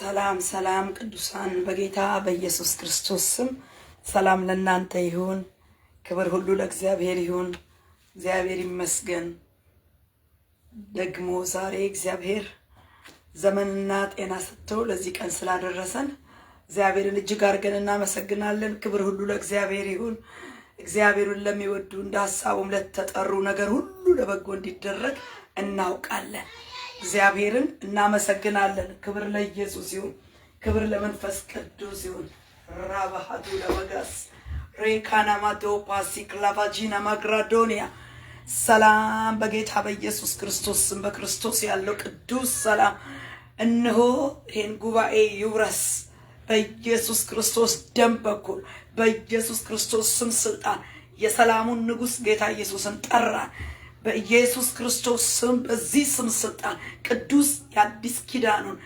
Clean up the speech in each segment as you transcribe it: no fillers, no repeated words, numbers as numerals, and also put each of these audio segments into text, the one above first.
ሰላም ሰላም ቅዱሳን በጌታ በኢየሱስ ክርስቶስ ስም ሰላም ለእናንተ ይሁን። ክብር ሁሉ ለእግዚአብሔር ይሁን። እግዚአብሔር ይመስገን። ደግሞ ዛሬ እግዚአብሔር ዘመንና ጤና ሰጥቶ ለዚህ ቀን ስላደረሰን እግዚአብሔርን እጅግ አድርገን እናመሰግናለን። ክብር ሁሉ ለእግዚአብሔር ይሁን። እግዚአብሔርን ለሚወዱ እንደ ሐሳቡም ለተጠሩ ነገር ሁሉ ለበጎ እንዲደረግ እናውቃለን። እግዚአብሔርን እናመሰግናለን። ክብር ለኢየሱስ ይሁን። ክብር ለመንፈስ ቅዱስ ይሁን። ራባሃዱ ለበጋስ ሬካና ማቶ ፓሲክ ላቫጂና ማግራዶኒያ ሰላም በጌታ በኢየሱስ ክርስቶስ ስም በክርስቶስ ያለው ቅዱስ ሰላም እነሆ ይህን ጉባኤ ይውረስ በኢየሱስ ክርስቶስ ደም በኩል በኢየሱስ ክርስቶስ ስም ስልጣን የሰላሙን ንጉስ ጌታ ኢየሱስን ጠራን። በኢየሱስ ክርስቶስ ስም በዚህ ስም ስልጣን ቅዱስ የአዲስ ኪዳኑን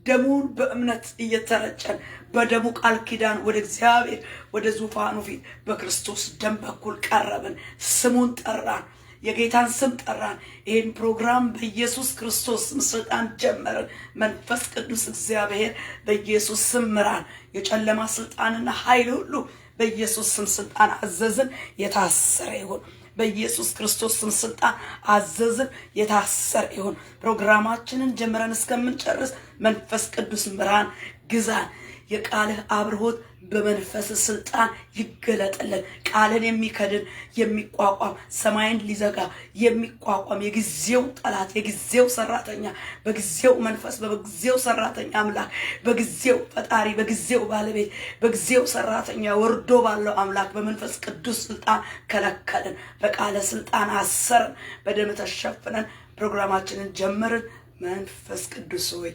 ደሙን በእምነት እየተረጨን በደሙ ቃል ኪዳን ወደ እግዚአብሔር ወደ ዙፋኑ ፊት በክርስቶስ ደም በኩል ቀረብን። ስሙን ጠራን፣ የጌታን ስም ጠራን። ይህን ፕሮግራም በኢየሱስ ክርስቶስ ስም ስልጣን ጀመርን። መንፈስ ቅዱስ እግዚአብሔር በኢየሱስ ስም ምራን። የጨለማ ስልጣንና ኃይል ሁሉ በኢየሱስ ስም ስልጣን አዘዝን፣ የታሰረ ይሁን። በኢየሱስ ክርስቶስ ስም ስልጣን አዘዝን፣ የታሰረ ይሁን። ፕሮግራማችንን ጀምረን እስከምንጨርስ መንፈስ ቅዱስ ምራን፣ ግዛን። የቃልህ አብርሆት በመንፈስ ስልጣን ይገለጥልን። ቃልን የሚከድን የሚቋቋም ሰማይን ሊዘጋ የሚቋቋም የጊዜው ጠላት የጊዜው ሰራተኛ በጊዜው መንፈስ በጊዜው ሰራተኛ አምላክ በጊዜው ፈጣሪ በጊዜው ባለቤት በጊዜው ሰራተኛ ወርዶ ባለው አምላክ በመንፈስ ቅዱስ ስልጣን ከለከልን። በቃለ ስልጣን አሰርን፣ በደም ተሸፍነን ፕሮግራማችንን ጀመርን። መንፈስ ቅዱስ ሆይ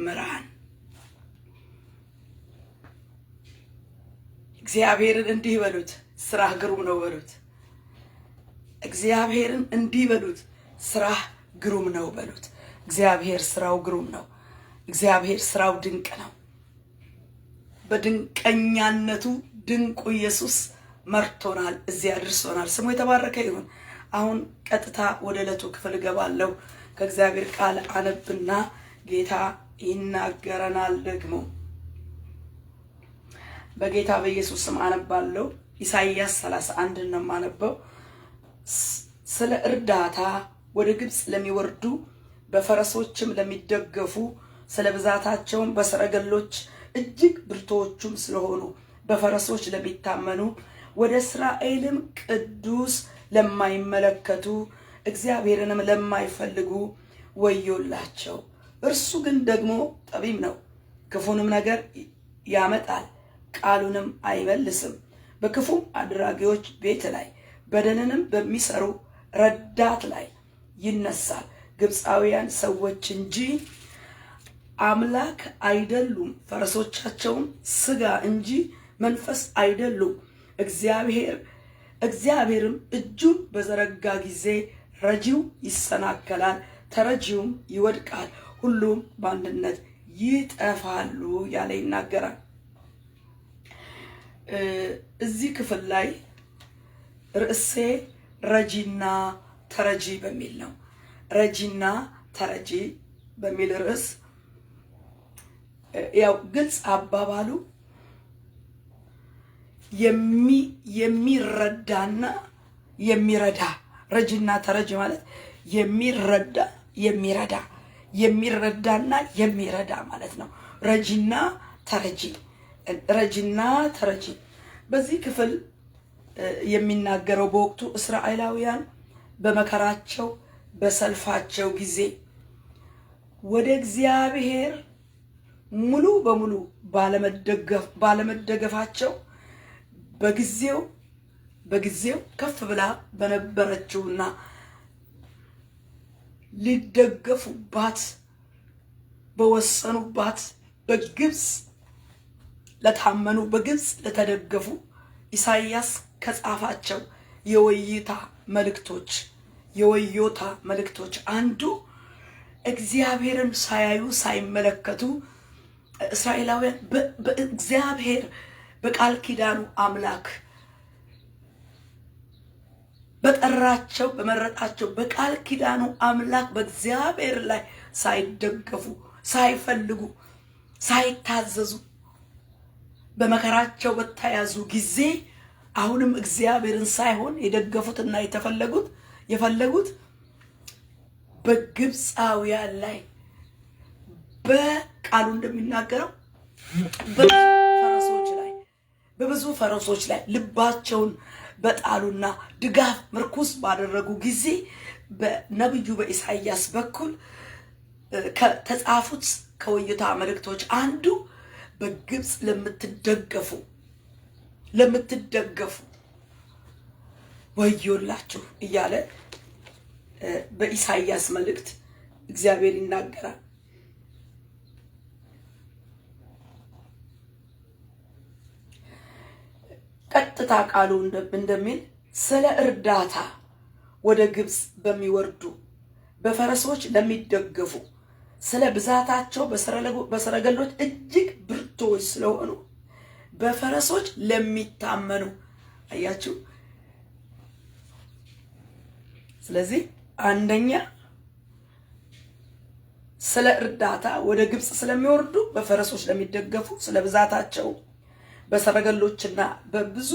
ምራን። እግዚአብሔርን እንዲህ በሉት፣ ስራህ ግሩም ነው በሉት። እግዚአብሔርን እንዲህ በሉት፣ ስራህ ግሩም ነው በሉት። እግዚአብሔር ስራው ግሩም ነው። እግዚአብሔር ስራው ድንቅ ነው። በድንቀኛነቱ ድንቁ ኢየሱስ መርቶናል፣ እዚያ አድርሶናል። ስሙ የተባረከ ይሁን። አሁን ቀጥታ ወደ ዕለቱ ክፍል እገባለሁ። ከእግዚአብሔር ቃል አነብና ጌታ ይናገረናል። ደግሞ በጌታ በኢየሱስ ስም አነባለሁ። ኢሳይያስ 31 ነው የማነበው። ስለ እርዳታ ወደ ግብጽ ለሚወርዱ በፈረሶችም ለሚደገፉ ስለ ብዛታቸውም በሰረገሎች እጅግ ብርቶቹም ስለሆኑ በፈረሶች ለሚታመኑ ወደ እስራኤልም ቅዱስ ለማይመለከቱ እግዚአብሔርንም ለማይፈልጉ ወዮላቸው። እርሱ ግን ደግሞ ጠቢብ ነው፣ ክፉንም ነገር ያመጣል፣ ቃሉንም አይመልስም። በክፉ አድራጊዎች ቤት ላይ በደልንም በሚሰሩ ረዳት ላይ ይነሳል። ግብፃውያን ሰዎች እንጂ አምላክ አይደሉም፣ ፈረሶቻቸውም ስጋ እንጂ መንፈስ አይደሉም። እግዚአብሔርም እጁን በዘረጋ ጊዜ ረጂው ይሰናከላል፣ ተረጂውም ይወድቃል፣ ሁሉም በአንድነት ይጠፋሉ ያለ ይናገራል። እዚህ ክፍል ላይ ርዕሴ ረጂና ተረጂ በሚል ነው። ረጂና ተረጂ በሚል ርዕስ ያው ግልጽ አባባሉ የሚረዳና የሚረዳ። ረጂና ተረጂ ማለት የሚረዳ የሚረዳ የሚረዳና የሚረዳ ማለት ነው። ረጂና ተረጂ ረጂና ተረጂ። በዚህ ክፍል የሚናገረው በወቅቱ እስራኤላውያን በመከራቸው በሰልፋቸው ጊዜ ወደ እግዚአብሔር ሙሉ በሙሉ ባለመደገፋቸው በጊዜው ከፍ ብላ በነበረችውና ሊደገፉባት በወሰኑባት በግብጽ ለታመኑ በግብጽ ለተደገፉ ኢሳይያስ ከጻፋቸው የወዮታ መልእክቶች አንዱ እግዚአብሔርን ሳያዩ ሳይመለከቱ እስራኤላውያን በእግዚአብሔር በቃል ኪዳኑ አምላክ በጠራቸው በመረጣቸው በቃል ኪዳኑ አምላክ በእግዚአብሔር ላይ ሳይደገፉ ሳይፈልጉ ሳይታዘዙ በመከራቸው በተያዙ ጊዜ አሁንም እግዚአብሔርን ሳይሆን የደገፉትና የፈለጉት በግብፃውያን ላይ በቃሉ እንደሚናገረው በብዙ ፈረሶች ላይ ልባቸውን በጣሉና ድጋፍ ምርኩስ ባደረጉ ጊዜ በነብዩ በኢሳይያስ በኩል ከተጻፉት ከወይታ መልእክቶች አንዱ በግብፅ ለምትደገፉ ወዮላችሁ እያለ በኢሳይያስ መልእክት እግዚአብሔር ይናገራል። ቀጥታ ቃሉ እንደሚል ስለ እርዳታ ወደ ግብፅ በሚወርዱ በፈረሶች ለሚደገፉ ስለ ብዛታቸው በሰረገሎች እጅግ ብርቱዎች ስለሆኑ በፈረሶች ለሚታመኑ አያችሁ። ስለዚህ አንደኛ ስለ እርዳታ ወደ ግብፅ ስለሚወርዱ በፈረሶች ለሚደገፉ ስለ ብዛታቸው በሰረገሎችና በብዙ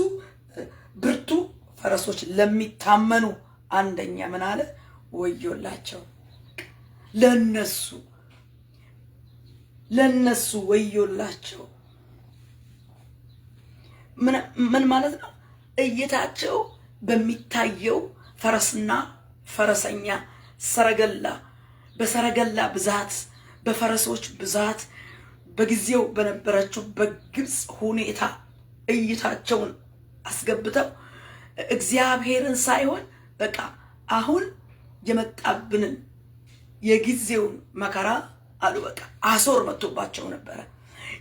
ብርቱ ፈረሶች ለሚታመኑ አንደኛ ምን አለ? ወዮላቸው። ለነሱ ወዮላቸው። ምን ማለት ነው? እይታቸው በሚታየው ፈረስና ፈረሰኛ ሰረገላ በሰረገላ ብዛት በፈረሶች ብዛት በጊዜው በነበረችው በግብፅ ሁኔታ እይታቸውን አስገብተው እግዚአብሔርን ሳይሆን በቃ አሁን የመጣብንን የጊዜውን መከራ አሉ። በቃ አሶር መጥቶባቸው ነበረ።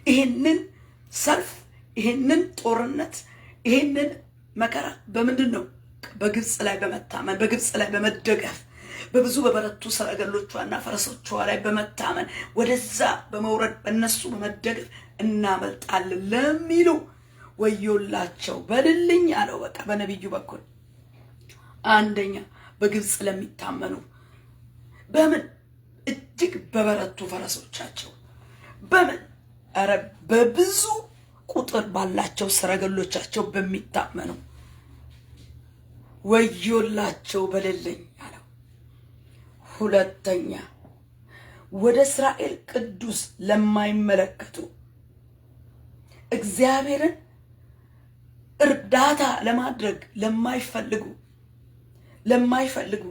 ይሄንን ሰልፍ፣ ይሄንን ጦርነት፣ ይሄንን መከራ በምንድን ነው? በግብፅ ላይ በመታመን በግብፅ ላይ በመደገፍ በብዙ በበረቱ ሰረገሎቿና ፈረሶቿ ላይ በመታመን ወደዛ በመውረድ በእነሱ በመደገፍ እናመልጣለን ለሚሉ ወዮላቸው በልልኝ አለው። በቃ በነቢዩ በኩል አንደኛ በግብፅ ለሚታመኑ በምን እጅግ በበረቱ ፈረሶቻቸው በምን ኧረ በብዙ ቁጥር ባላቸው ሰረገሎቻቸው በሚታመኑ ወዮላቸው በልልኝ አለው። ሁለተኛ ወደ እስራኤል ቅዱስ ለማይመለከቱ እግዚአብሔርን እርዳታ ለማድረግ ለማይፈልጉ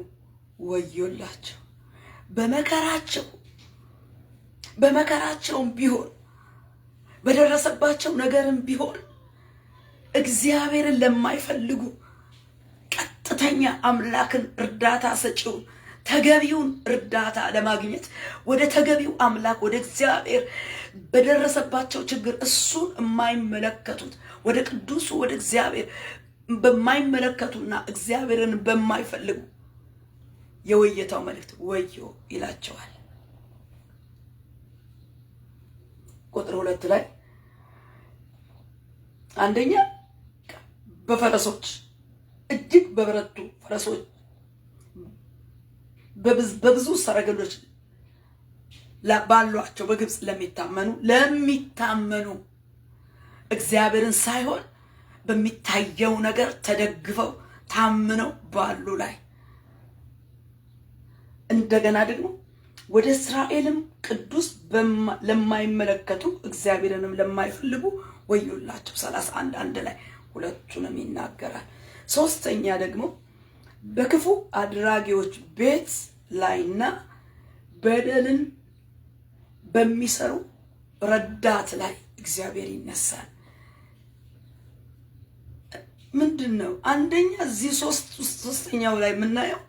ወዮላቸው። በመከራቸውም ቢሆን በደረሰባቸው ነገርም ቢሆን እግዚአብሔርን ለማይፈልጉ ቀጥተኛ አምላክን እርዳታ ሰጪውን ተገቢውን እርዳታ ለማግኘት ወደ ተገቢው አምላክ ወደ እግዚአብሔር በደረሰባቸው ችግር እሱን የማይመለከቱት ወደ ቅዱሱ ወደ እግዚአብሔር በማይመለከቱና እግዚአብሔርን በማይፈልጉ የወየታው መልእክት ወዮ ይላቸዋል። ቁጥር 2 ላይ አንደኛ በፈረሶች እጅግ በበረቱ ፈረሶች በብዙ ሰረገሎች ባሏቸው በግብፅ ለሚታመኑ እግዚአብሔርን ሳይሆን በሚታየው ነገር ተደግፈው ታምነው ባሉ ላይ እንደገና ደግሞ ወደ እስራኤልም ቅዱስ ለማይመለከቱ እግዚአብሔርንም ለማይፈልጉ ወዮላቸው 31 ላይ ሁለቱንም ይናገራል። ሶስተኛ ደግሞ በክፉ አድራጊዎች ቤት ላይና በደልን በሚሰሩ ረዳት ላይ እግዚአብሔር ይነሳል። ምንድነው? አንደኛ እዚህ ሶስተኛው ላይ የምናየው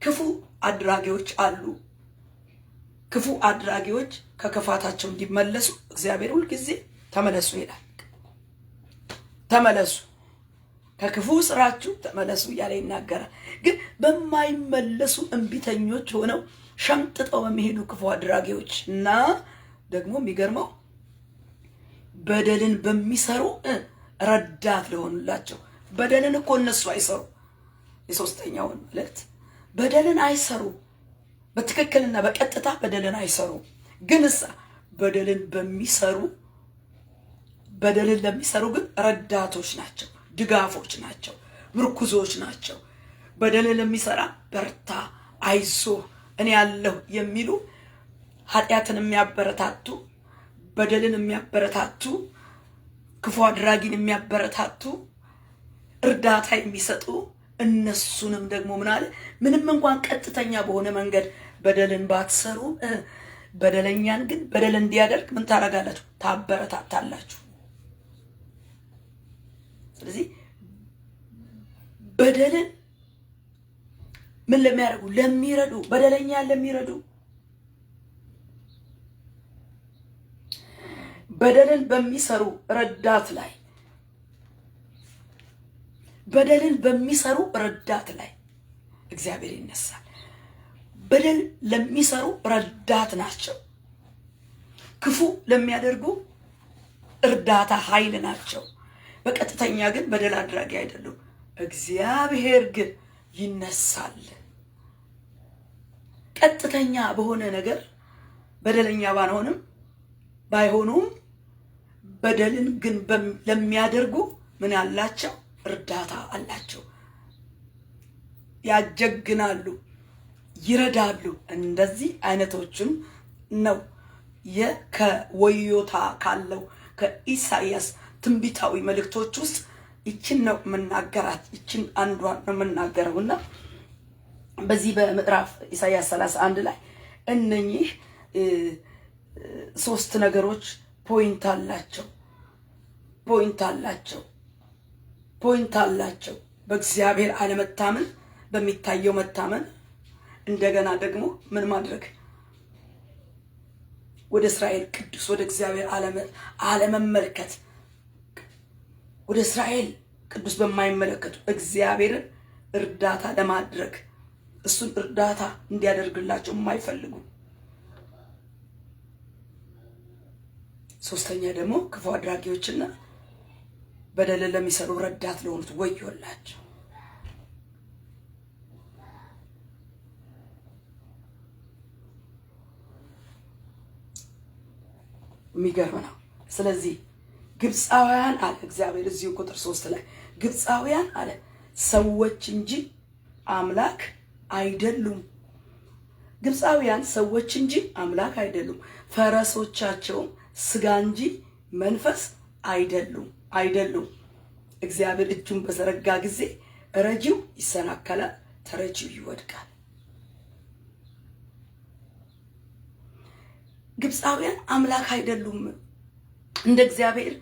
ክፉ አድራጊዎች አሉ። ክፉ አድራጊዎች ከክፋታቸው እንዲመለሱ እግዚአብሔር ሁሉ ጊዜ ተመለሱ ይላል። ተመለሱ ከክፉ ስራችሁ ተመለሱ እያለ ይናገራል። ግን በማይመለሱ እንቢተኞች ሆነው ሸምጥጠው በሚሄዱ ክፉ አድራጊዎች እና ደግሞ የሚገርመው በደልን በሚሰሩ ረዳት ለሆኑላቸው። በደልን እኮ እነሱ አይሰሩ። የሶስተኛውን መልእክት በደልን አይሰሩ፣ በትክክልና በቀጥታ በደልን አይሰሩ። ግን በደልን ለሚሰሩ ግን ረዳቶች ናቸው፣ ድጋፎች ናቸው፣ ምርኩዞች ናቸው። በደልን ለሚሰራ በርታ፣ አይዞህ፣ እኔ ያለሁ የሚሉ ኃጢአትን የሚያበረታቱ፣ በደልን የሚያበረታቱ፣ ክፉ አድራጊን የሚያበረታቱ፣ እርዳታ የሚሰጡ እነሱንም ደግሞ ምን አለ? ምንም እንኳን ቀጥተኛ በሆነ መንገድ በደልን ባትሰሩ በደለኛን ግን በደል እንዲያደርግ ምን ታረጋላችሁ? ታበረታታላችሁ። ስለዚህ በደልን ምን ለሚያደርጉ? ለሚረዱ፣ በደለኛን ለሚረዱ፣ በደልን በሚሰሩ ረዳት ላይ እግዚአብሔር ይነሳል። በደል ለሚሰሩ ረዳት ናቸው። ክፉ ለሚያደርጉ እርዳታ ኃይል ናቸው። በቀጥተኛ ግን በደል አድራጊ አይደሉም። እግዚአብሔር ግን ይነሳል። ቀጥተኛ በሆነ ነገር በደለኛ ባይሆኑም በደልን ግን ለሚያደርጉ ምን አላቸው? እርዳታ አላቸው። ያጀግናሉ፣ ይረዳሉ። እንደዚህ አይነቶችም ነው ከወዮታ ካለው ከኢሳይያስ ትንቢታዊ መልእክቶች ውስጥ ይችን ነው የምናገራት። ይችን አንዷን ነው የምናገረውና በዚህ በምዕራፍ ኢሳይያስ 31 ላይ እነኚህ ሶስት ነገሮች ፖይንት አላቸው። በእግዚአብሔር አለመታመን፣ በሚታየው መታመን፣ እንደገና ደግሞ ምን ማድረግ? ወደ እስራኤል ቅዱስ ወደ እግዚአብሔር አለመመልከት፣ ወደ እስራኤል ቅዱስ በማይመለከቱ እግዚአብሔርን እርዳታ ለማድረግ እሱን እርዳታ እንዲያደርግላቸው የማይፈልጉ። ሶስተኛ ደግሞ ክፉ አድራጊዎችና በደል ለሚሰሩ ረዳት ለሆኑት ወዮላቸው። የሚገርም ነው። ስለዚህ ግብፃውያን አለ እግዚአብሔር እዚሁ ቁጥር 3 ላይ ግብፃውያን አለ ሰዎች እንጂ አምላክ አይደሉም። ግብፃውያን ሰዎች እንጂ አምላክ አይደሉም። ፈረሶቻቸውም ስጋ እንጂ መንፈስ አይደሉም። እግዚአብሔር እጁን በዘረጋ ጊዜ ረጂው ይሰናከላል፣ ተረጂው ይወድቃል። ግብፃውያን አምላክ አይደሉም። እንደ እግዚአብሔር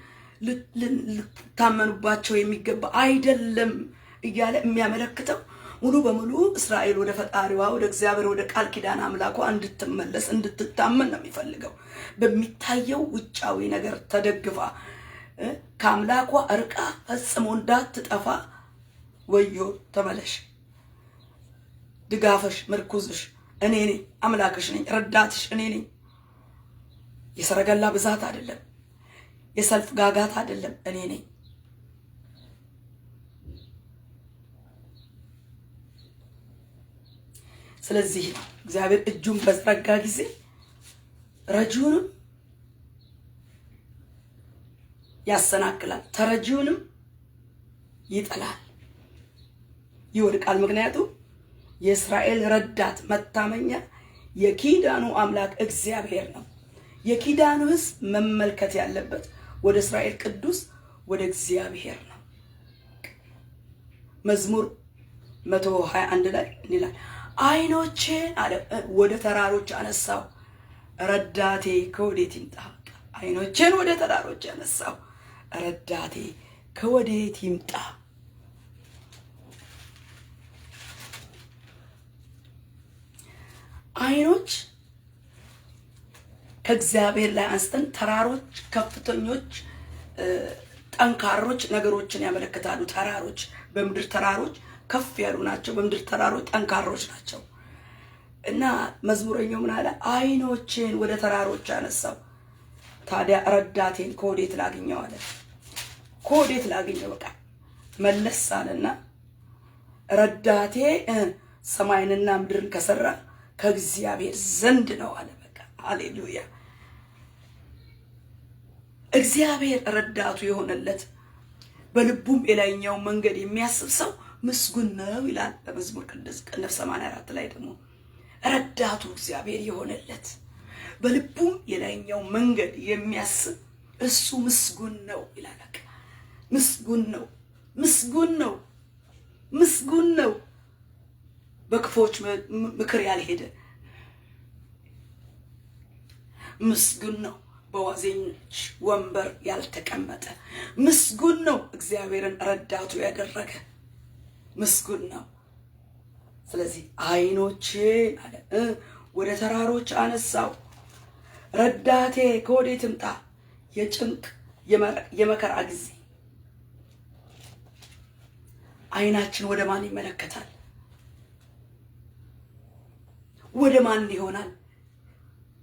ልታመኑባቸው የሚገባ አይደለም እያለ የሚያመለክተው ሙሉ በሙሉ እስራኤል ወደ ፈጣሪዋ ወደ እግዚአብሔር ወደ ቃል ኪዳን አምላኳ እንድትመለስ እንድትታመን ነው የሚፈልገው። በሚታየው ውጫዊ ነገር ተደግፋ ከአምላኳ እርቃ ፈጽሞ እንዳትጠፋ ወዮ ተመለሽ፣ ድጋፍሽ ምርኩዝሽ እኔ ነኝ፣ አምላክሽ ነኝ፣ ረዳትሽ እኔ ነኝ። የሰረገላ ብዛት አይደለም፣ የሰልፍ ጋጋት አይደለም፣ እኔ ነኝ። ስለዚህ ነው እግዚአብሔር እጁን በዘረጋ ጊዜ ረጂውንም ያሰናክላል፣ ተረጂውንም ይጥላል፣ ይወድቃል። ምክንያቱም የእስራኤል ረዳት መታመኛ የኪዳኑ አምላክ እግዚአብሔር ነው። የኪዳኑ ሕዝብ መመልከት ያለበት ወደ እስራኤል ቅዱስ ወደ እግዚአብሔር ነው። መዝሙር 121 ላይ ይላል ዓይኖቼን አለ ወደ ተራሮች አነሳው፣ ረዳቴ ከወዴት ይምጣ? ዓይኖቼን ወደ ተራሮች አነሳው፣ ረዳቴ ከወዴት ይምጣ? ዓይኖች ከእግዚአብሔር ላይ አንስተን ተራሮች ከፍተኞች ጠንካሮች ነገሮችን ያመለክታሉ። ተራሮች በምድር ተራሮች ከፍ ያሉ ናቸው፣ በምድር ተራሮች ጠንካሮች ናቸው። እና መዝሙረኛው ምን አለ? ዓይኖቼን ወደ ተራሮች አነሳው፣ ታዲያ ረዳቴን ከወዴት ላግኘው አለ። ከወዴት ላግኘው? በቃ መለስ አለና ረዳቴ ሰማይንና ምድርን ከሰራ ከእግዚአብሔር ዘንድ ነው አለ። በቃ ሃሌሉያ። እግዚአብሔር ረዳቱ የሆነለት በልቡም የላይኛው መንገድ የሚያስብ ሰው ምስጉን ነው ይላል በመዝሙር ቅዱስ ቅንፍ 84 ላይ ደግሞ ረዳቱ እግዚአብሔር የሆነለት በልቡም የላይኛው መንገድ የሚያስብ እሱ ምስጉን ነው ይላል። ምስጉን ነው፣ ምስጉን ነው፣ ምስጉን ነው። በክፎች ምክር ያልሄደ ምስጉን ነው። በዋዘኞች ወንበር ያልተቀመጠ ምስጉን ነው። እግዚአብሔርን ረዳቱ ያደረገ ምስጉን ነው። ስለዚህ ዓይኖቼ አለ ወደ ተራሮች አነሳው፣ ረዳቴ ከወዴት ትምጣ? የጭንቅ የመከራ ጊዜ ዓይናችን ወደ ማን ይመለከታል? ወደ ማን ይሆናል?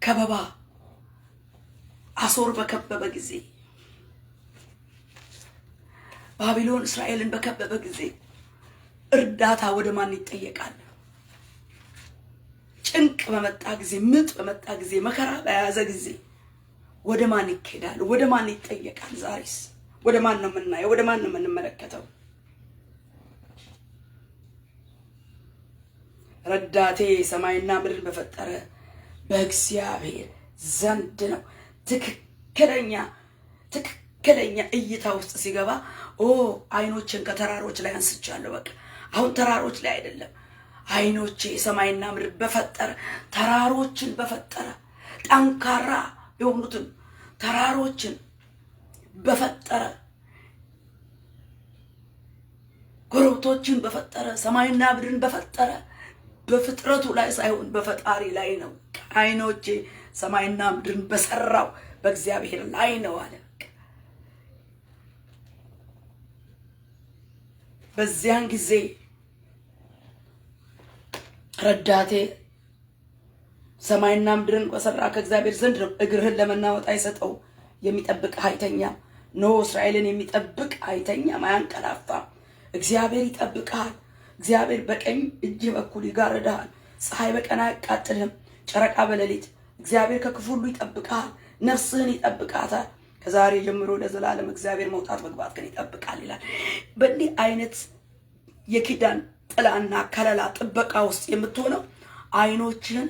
ከበባ አሶር በከበበ ጊዜ፣ ባቢሎን እስራኤልን በከበበ ጊዜ እርዳታ ወደ ማን ይጠየቃል? ጭንቅ በመጣ ጊዜ፣ ምጥ በመጣ ጊዜ፣ መከራ በያዘ ጊዜ ወደ ማን ይኬዳል? ወደ ማን ይጠየቃል? ዛሬስ ወደ ማን ነው የምናየው? ወደ ማን ነው የምንመለከተው? ረዳቴ ሰማይና ምድርን በፈጠረ በእግዚአብሔር ዘንድ ነው። ትክክለኛ እይታ ውስጥ ሲገባ ዓይኖችን ከተራሮች ላይ አንስቻለሁ። በቃ አሁን ተራሮች ላይ አይደለም። ዓይኖቼ ሰማይና ምድር በፈጠረ ተራሮችን በፈጠረ ጠንካራ የሆኑትን ተራሮችን በፈጠረ ኮረብቶችን በፈጠረ ሰማይና ምድርን በፈጠረ በፍጥረቱ ላይ ሳይሆን በፈጣሪ ላይ ነው። ዓይኖቼ ሰማይና ምድርን በሰራው በእግዚአብሔር ላይ ነው አለ። በዚያን ጊዜ ረዳቴ ሰማይና ምድርን በሰራ ከእግዚአብሔር ዘንድ ነው። እግርህን ለመናወጥ አይሰጠው፣ የሚጠብቅ አይተኛም። ኖ እስራኤልን የሚጠብቅ አይተኛም፣ አያንቀላፋም። እግዚአብሔር ይጠብቅሃል። እግዚአብሔር በቀኝ እጅ በኩል ይጋርድሃል። ፀሐይ በቀን አያቃጥልህም፣ ጨረቃ በሌሊት። እግዚአብሔር ከክፉ ሁሉ ይጠብቅሃል፣ ነፍስህን ይጠብቃታል። ከዛሬ ጀምሮ ለዘላለም እግዚአብሔር መውጣት መግባት ግን ይጠብቃል ይላል። በእንዲህ አይነት የኪዳን ጥላና ከለላ ጥበቃ ውስጥ የምትሆነው ዓይኖችህን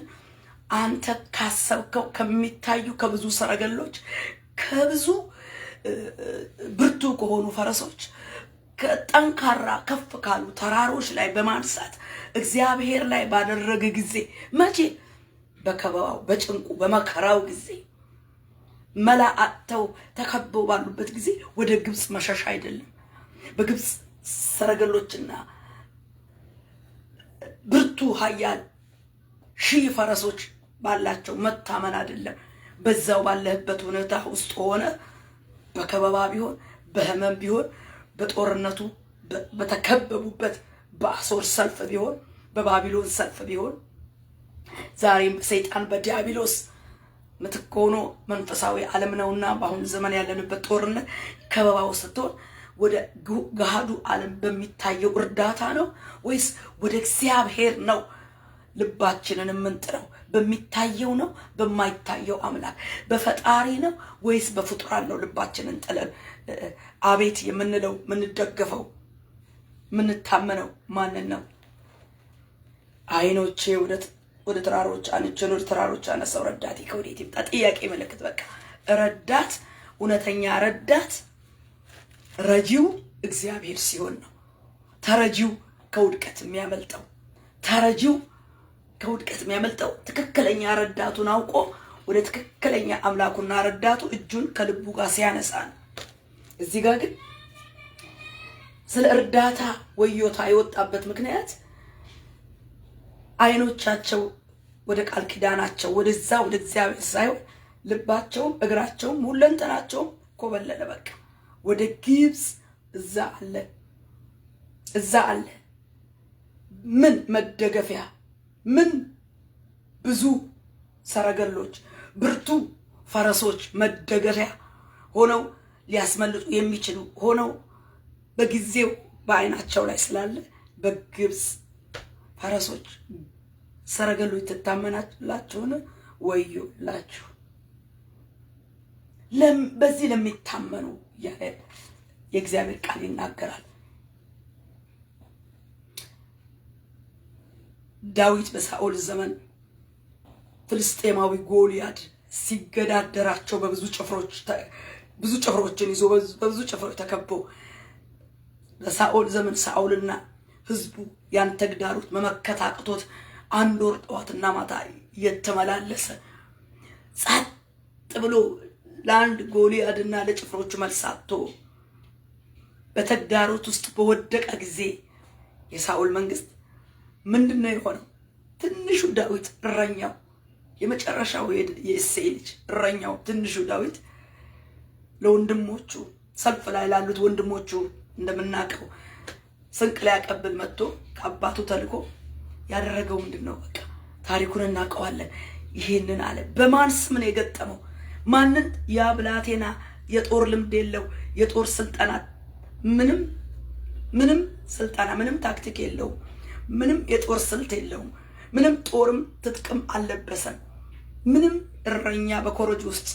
አንተ ካሰብከው ከሚታዩ ከብዙ ሰረገሎች፣ ከብዙ ብርቱ ከሆኑ ፈረሶች፣ ከጠንካራ ከፍ ካሉ ተራሮች ላይ በማንሳት እግዚአብሔር ላይ ባደረገ ጊዜ፣ መቼ? በከበባው በጭንቁ በመከራው ጊዜ፣ መላ አጥተው ተከበው ባሉበት ጊዜ ወደ ግብጽ መሸሽ አይደለም። በግብጽ ሰረገሎችና ብርቱ ኃያል ሺህ ፈረሶች ባላቸው መታመን አይደለም። በዛው ባለህበት ሁኔታ ውስጥ ሆነ በከበባ ቢሆን፣ በህመም ቢሆን፣ በጦርነቱ በተከበቡበት በአሶር ሰልፍ ቢሆን፣ በባቢሎን ሰልፍ ቢሆን፣ ዛሬም ሰይጣን በዲያብሎስ ምትክ ሆኖ መንፈሳዊ ዓለም ነውና በአሁኑ ዘመን ያለንበት ጦርነት ከበባው ስትሆን ወደ ገሃዱ ዓለም በሚታየው እርዳታ ነው ወይስ ወደ እግዚአብሔር ነው ልባችንን የምንጥረው? በሚታየው ነው በማይታየው አምላክ በፈጣሪ ነው ወይስ በፍጡራን ነው ልባችንን ጥለን አቤት የምንለው? ምንደገፈው ምንታመነው ማንን ነው? ዓይኖቼ ወደ ተራሮች አንቸን ወደ ተራሮች አነሳው፣ ረዳቴ ከወዴት ይምጣ? ጥያቄ ምልክት። በቃ ረዳት፣ እውነተኛ ረዳት ረጂው እግዚአብሔር ሲሆን ነው። ተረጂው ከውድቀት የሚያመልጠው ትክክለኛ ረዳቱን አውቆ ወደ ትክክለኛ አምላኩና ረዳቱ እጁን ከልቡ ጋር ሲያነሳ ነው። እዚህ ጋር ግን ስለ እርዳታ ወዮታ የወጣበት ምክንያት ዓይኖቻቸው ወደ ቃል ኪዳናቸው ወደዛ ወደ እግዚአብሔር ሳይሆን ልባቸውም እግራቸውም ሁለንተናቸውም ኮበለለ። በቃ ወደ ግብጽ እዛ አለ ምን መደገፊያ፣ ምን ብዙ ሰረገሎች፣ ብርቱ ፈረሶች መደገፊያ ሆነው ሊያስመልጡ የሚችሉ ሆነው በጊዜው በዓይናቸው ላይ ስላለ በግብጽ ፈረሶች ሰረገሎች ትታመናላችሁን? ወዮላችሁ! በዚህ ለሚታመኑ ያለ የእግዚአብሔር ቃል ይናገራል። ዳዊት በሳኦል ዘመን ፍልስጤማዊ ጎልያድ ሲገዳደራቸው ብዙ ጭፍሮችን ይዞ በብዙ ጭፍሮች ተከቦ በሳኦል ዘመን ሳኦልና ህዝቡ ያን ተግዳሮት መመከት አቅቶት አንድ ወር ጠዋትና ማታ እየተመላለሰ ጸጥ ብሎ ለአንድ ጎልያድና ለጭፍሮቹ መልስ አጥቶ በተግዳሮት ውስጥ በወደቀ ጊዜ የሳኦል መንግስት ምንድነው የሆነው? ትንሹ ዳዊት እረኛው፣ የመጨረሻው የእሴይ ልጅ እረኛው ትንሹ ዳዊት ለወንድሞቹ ሰልፍ ላይ ላሉት ወንድሞቹ እንደምናቀው ስንቅ ሊያቀብል መጥቶ ከአባቱ ተልኮ ያደረገው ምንድነው? በቃ ታሪኩን እናቀዋለን። ይሄንን አለ። በማን ስም ነው የገጠመው? ማንን? ያ ብላቴና የጦር ልምድ የለው፣ የጦር ስልጠና ምንም ስልጠና ምንም ታክቲክ የለው፣ ምንም የጦር ስልት የለው፣ ምንም ጦርም ትጥቅም አልለበሰም። ምንም እረኛ በኮረጆ ውስጥ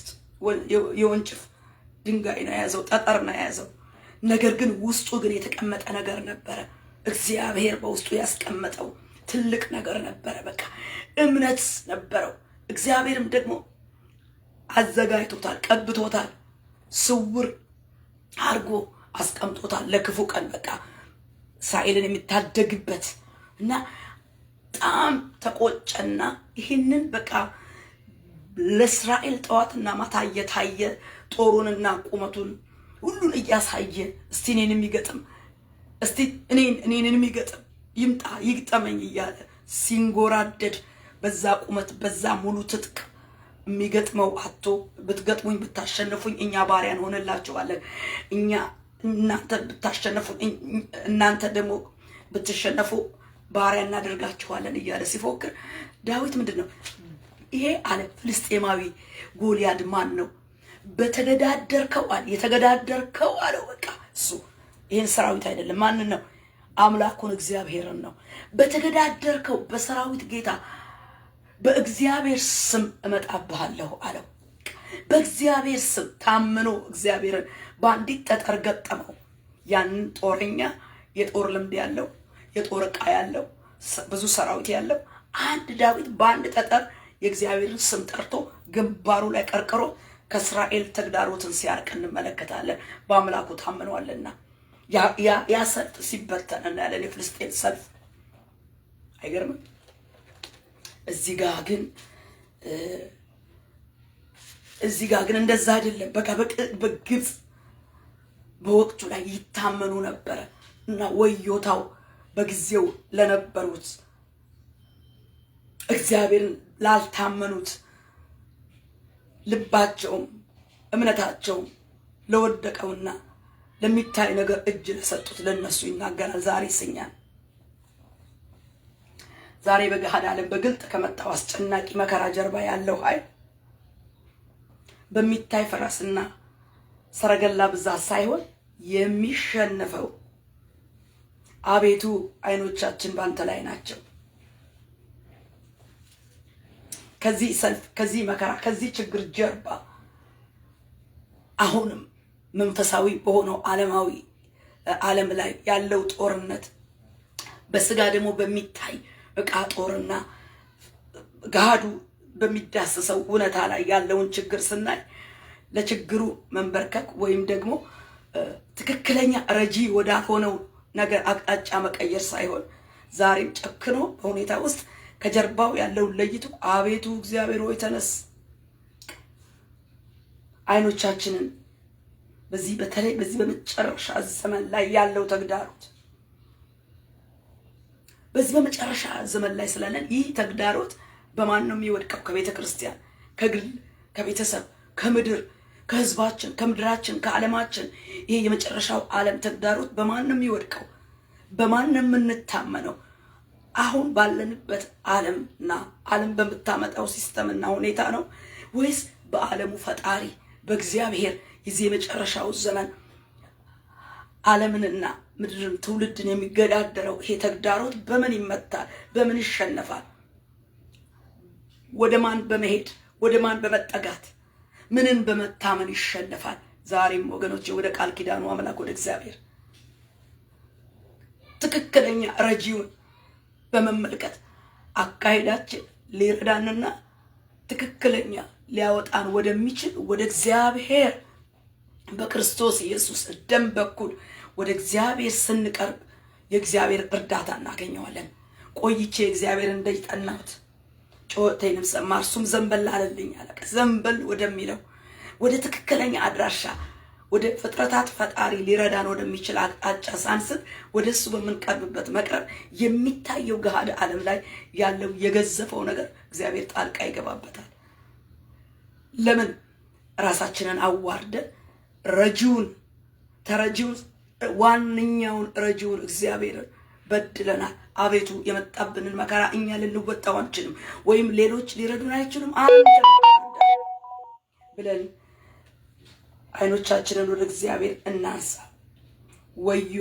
የወንጭፍ ድንጋይ ነው የያዘው፣ ጠጠር ነው የያዘው። ነገር ግን ውስጡ ግን የተቀመጠ ነገር ነበረ። እግዚአብሔር በውስጡ ያስቀመጠው ትልቅ ነገር ነበረ። በቃ እምነት ነበረው። እግዚአብሔርም ደግሞ አዘጋጅቶታል፣ ቀብቶታል፣ ስውር አርጎ አስቀምጦታል ለክፉ ቀን። በቃ እስራኤልን የሚታደግበት እና በጣም ተቆጨና ይህንን በቃ ለእስራኤል ጠዋትና ማታ እየታየ ጦሩንና ቁመቱን ሁሉን እያሳየ እስቲ እኔን የሚገጥም እስቲ እኔን የሚገጥም ይምጣ ይግጠመኝ እያለ ሲንጎራደድ በዛ ቁመት በዛ ሙሉ ትጥቅ የሚገጥመው አጥቶ ብትገጥሙኝ ብታሸንፉኝ እኛ ባሪያ እንሆንላችኋለን፣ እናንተ ብታሸንፉ እናንተ ደግሞ ብትሸነፉ ባሪያ እናደርጋችኋለን እያለ ሲፎክር ዳዊት ምንድነው ይሄ አለ? ፍልስጤማዊ ጎልያድ ማን ነው? በተገዳደርከው አለ የተገዳደርከው አለው። በቃ እሱ ይሄን ሰራዊት አይደለም፣ ማንን ነው? አምላኩን እግዚአብሔርን ነው። በተገዳደርከው በሰራዊት ጌታ በእግዚአብሔር ስም እመጣብሃለሁ አለው። በእግዚአብሔር ስም ታምኖ እግዚአብሔርን በአንዲት ጠጠር ገጠመው። ያንን ጦረኛ የጦር ልምድ ያለው የጦር ዕቃ ያለው ብዙ ሰራዊት ያለው አንድ ዳዊት በአንድ ጠጠር የእግዚአብሔርን ስም ጠርቶ ግንባሩ ላይ ቀርቅሮ ከእስራኤል ተግዳሮትን ሲያርቅ እንመለከታለን። በአምላኩ ታምኗልና ያ ሰልፍ ሲበተን እናያለን። የፍልስጤም ሰልፍ አይገርምም? እዚህ ጋር ግን እንደዛ አይደለም። በቃ በግብፅ በወቅቱ ላይ ይታመኑ ነበረ እና ወዮታው በጊዜው ለነበሩት እግዚአብሔርን ላልታመኑት ልባቸውም እምነታቸውም ለወደቀውና ለሚታይ ነገር እጅ ለሰጡት ለነሱ ይናገራል። ዛሬ ስኛል ዛሬ በገሃድ ዓለም በግልጥ ከመጣው አስጨናቂ መከራ ጀርባ ያለው ኃይል በሚታይ ፈረስና ሰረገላ ብዛት ሳይሆን የሚሸነፈው አቤቱ አይኖቻችን ባንተ ላይ ናቸው። ከዚህ ሰልፍ ከዚህ መከራ ከዚህ ችግር ጀርባ አሁንም መንፈሳዊ በሆነው ዓለም ላይ ያለው ጦርነት በስጋ ደግሞ በሚታይ ዕቃ ጦርና ጋዱ በሚዳሰሰው እውነታ ላይ ያለውን ችግር ስናይ ለችግሩ መንበርከክ ወይም ደግሞ ትክክለኛ ረጂ ወዳልሆነው ነገር አቅጣጫ መቀየር ሳይሆን ዛሬም ጨክኖ በሁኔታ ውስጥ ከጀርባው ያለውን ለይቶ አቤቱ እግዚአብሔር ሆይ ተነስ። አይኖቻችንን በተለይ በዚህ በመጨረሻ ዘመን ላይ ያለው ተግዳሮት በዚህ በመጨረሻ ዘመን ላይ ስላለን ይህ ተግዳሮት በማን ነው የሚወድቀው? ከቤተ ክርስቲያን፣ ከግል፣ ከቤተሰብ፣ ከምድር፣ ከህዝባችን፣ ከምድራችን፣ ከዓለማችን ይሄ የመጨረሻው ዓለም ተግዳሮት በማን ነው የሚወድቀው? በማን ነው የምንታመነው? አሁን ባለንበት ዓለምና ዓለም በምታመጣው ሲስተምና ሁኔታ ነው ወይስ በዓለሙ ፈጣሪ በእግዚአብሔር የዚህ የመጨረሻው ዘመን ዓለምንና ምድርን ትውልድን የሚገዳደረው ይሄ ተግዳሮት በምን ይመታል? በምን ይሸነፋል? ወደ ማን በመሄድ ወደ ማን በመጠጋት ምንን በመታመን ይሸነፋል? ዛሬም ወገኖቼ ወደ ቃል ኪዳኑ አምላክ ወደ እግዚአብሔር ትክክለኛ ረጂውን በመመልከት አካሄዳችን ሊረዳንና ትክክለኛ ሊያወጣን ወደሚችል ወደ እግዚአብሔር በክርስቶስ ኢየሱስ ደም በኩል ወደ እግዚአብሔር ስንቀርብ የእግዚአብሔር እርዳታ እናገኘዋለን። ቆይቼ እግዚአብሔርን ደጅ ጠናሁት፣ ጮኸቴንም ሰማ፣ እርሱም ዘንበል አለልኝ አለ። ዘንበል ወደሚለው ወደ ትክክለኛ አድራሻ ወደ ፍጥረታት ፈጣሪ ሊረዳን ወደሚችል አቅጣጫ ሳንስት ወደ እሱ በምንቀርብበት መቅረብ የሚታየው ገሃድ ዓለም ላይ ያለው የገዘፈው ነገር እግዚአብሔር ጣልቃ ይገባበታል። ለምን? ራሳችንን አዋርደን ረጂውን ተረጂውን ዋነኛውን ረጂውን እግዚአብሔር በድለናል። አቤቱ የመጣብንን መከራ እኛ ልንወጣው አንችልም፣ ወይም ሌሎች ሊረዱን አይችሉም ብለን አይኖቻችንን ወደ እግዚአብሔር እናንሳ። ወዮ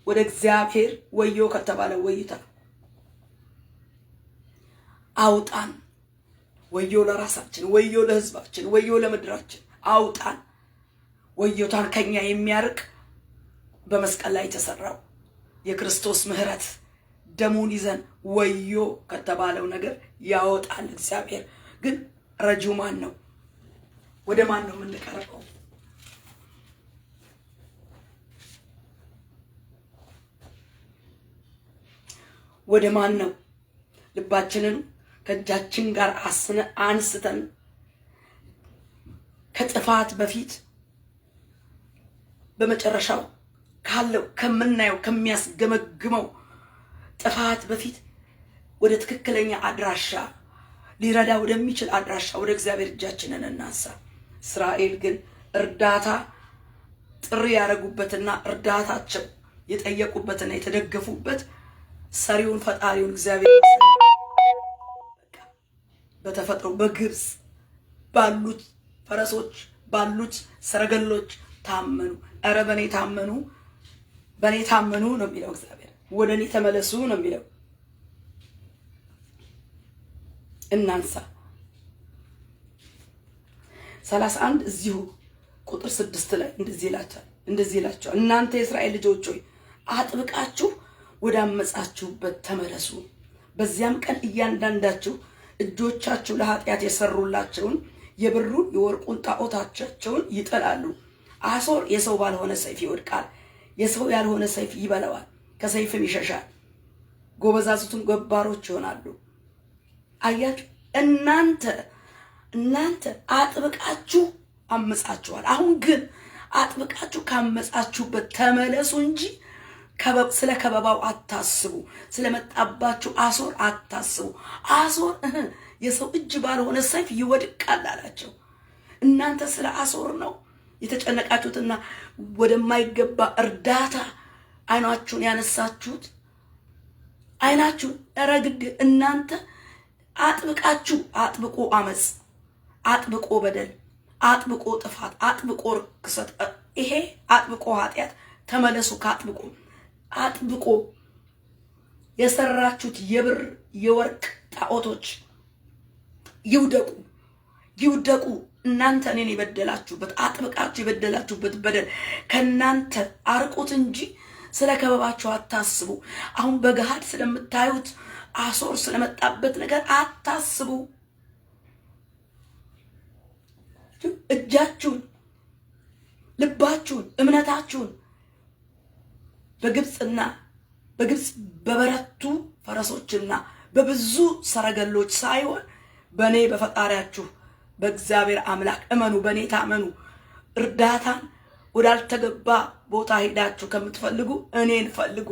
ወደ እግዚአብሔር ወዮ ከተባለ ወይታ አውጣን። ወዮ ለራሳችን፣ ወዮ ለሕዝባችን፣ ወዮ ለምድራችን አውጣን። ወዮታን ከኛ የሚያርቅ በመስቀል ላይ የተሰራው የክርስቶስ ምሕረት ደሙን ይዘን ወዮ ከተባለው ነገር ያወጣል እግዚአብሔር። ግን ረጂው ማን ነው? ወደ ማን ነው የምንቀርበው? ወደ ማን ነው ልባችንን ከእጃችን ጋር አንስተን ከጥፋት በፊት በመጨረሻው ካለው ከምናየው ከሚያስገመግመው ጥፋት በፊት ወደ ትክክለኛ አድራሻ ሊረዳ ወደሚችል አድራሻ ወደ እግዚአብሔር እጃችንን እናንሳ። እስራኤል ግን እርዳታ ጥሪ ያደረጉበትና እርዳታቸው የጠየቁበትና የተደገፉበት ሰሪውን ፈጣሪውን እግዚአብሔር በተፈጥሮ በግብጽ ባሉት ፈረሶች ባሉት ሰረገሎች ታመኑ። ኧረ በኔ ታመኑ ነው የሚለው እግዚአብሔር። ወደ እኔ ተመለሱ ነው የሚለው። እናንሳ 31 እዚሁ ቁጥር 6 ላይ እንደዚህ ይላቸዋል። እናንተ የእስራኤል ልጆች ሆይ አጥብቃችሁ ወደ አመጻችሁበት ተመለሱ። በዚያም ቀን እያንዳንዳችሁ እጆቻችሁ ለኃጢአት የሰሩላቸውን የብሩን የወርቁን ጣዖታቸውን ይጥላሉ። አሦር የሰው ባልሆነ ሰይፍ ይወድቃል፣ የሰው ያልሆነ ሰይፍ ይበላዋል፣ ከሰይፍም ይሸሻል። ጎበዛዝቱም ገባሮች ይሆናሉ። አያችሁ፣ እናንተ አጥብቃችሁ አመጻችኋል። አሁን ግን አጥብቃችሁ ካመጻችሁበት ተመለሱ እንጂ ስለ ከበባው አታስቡ፣ ስለመጣባችሁ አሦር አታስቡ። አሦር የሰው እጅ ባልሆነ ሰይፍ ይወድቃል አላቸው። እናንተ ስለ አሦር ነው የተጨነቃችሁትና ወደማይገባ እርዳታ አይናችሁን ያነሳችሁት። አይናችሁን ረግድ። እናንተ አጥብቃችሁ አጥብቆ አመጽ፣ አጥብቆ በደል፣ አጥብቆ ጥፋት፣ አጥብቆ ርክሰት፣ ይሄ አጥብቆ ኃጢአት ተመለሱ። አጥብቆ የሰራችሁት የብር የወርቅ ጣዖቶች ይውደቁ። እናንተ እኔን የበደላችሁበት አጥብቃችሁ የበደላችሁበት በደል ከናንተ አርቁት እንጂ ስለ ከበባችሁ አታስቡ። አሁን በገሃድ ስለምታዩት አሦር ስለመጣበት ነገር አታስቡ። እጃችሁን፣ ልባችሁን፣ እምነታችሁን በግብጽ በበረቱ ፈረሶችና በብዙ ሰረገሎች ሳይሆን በእኔ በፈጣሪያችሁ በእግዚአብሔር አምላክ እመኑ። በእኔ ታመኑ። እርዳታን ወዳልተገባ ቦታ ሄዳችሁ ከምትፈልጉ እኔን ፈልጉ።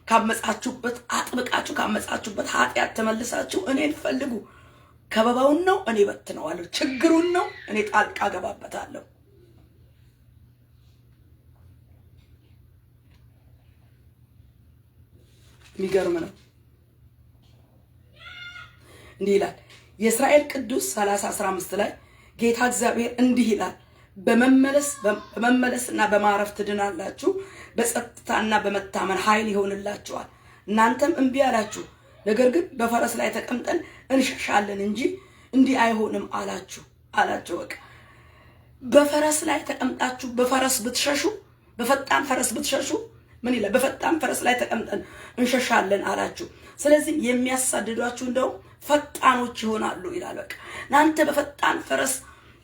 ካመጻችሁበት አጥብቃችሁ ካመጻችሁበት ኃጢአት ተመልሳችሁ እኔን ፈልጉ። ከበባውን ነው እኔ በትነዋለሁ። ችግሩን ነው እኔ ጣልቃ ገባበታለሁ። የሚገርም ነው። እንዲህ ይላል የእስራኤል ቅዱስ 30:15 ላይ ጌታ እግዚአብሔር እንዲህ ይላል፣ በመመለስና በማረፍ ትድናላችሁ፣ በጸጥታና በመታመን ኃይል ይሆንላችኋል። እናንተም እምቢ አላችሁ፣ ነገር ግን በፈረስ ላይ ተቀምጠን እንሸሻለን እንጂ እንዲህ አይሆንም አላችሁ። አላቸው። በቃ በፈረስ ላይ ተቀምጣችሁ በፈረስ ብትሸሹ፣ በፈጣን ፈረስ ብትሸሹ ምን ይላል? በፈጣን ፈረስ ላይ ተቀምጠን እንሸሻለን አላችሁ። ስለዚህ የሚያሳድዷችሁ እንደው ፈጣኖች ይሆናሉ ይላል። በቃ እናንተ በፈጣን ፈረስ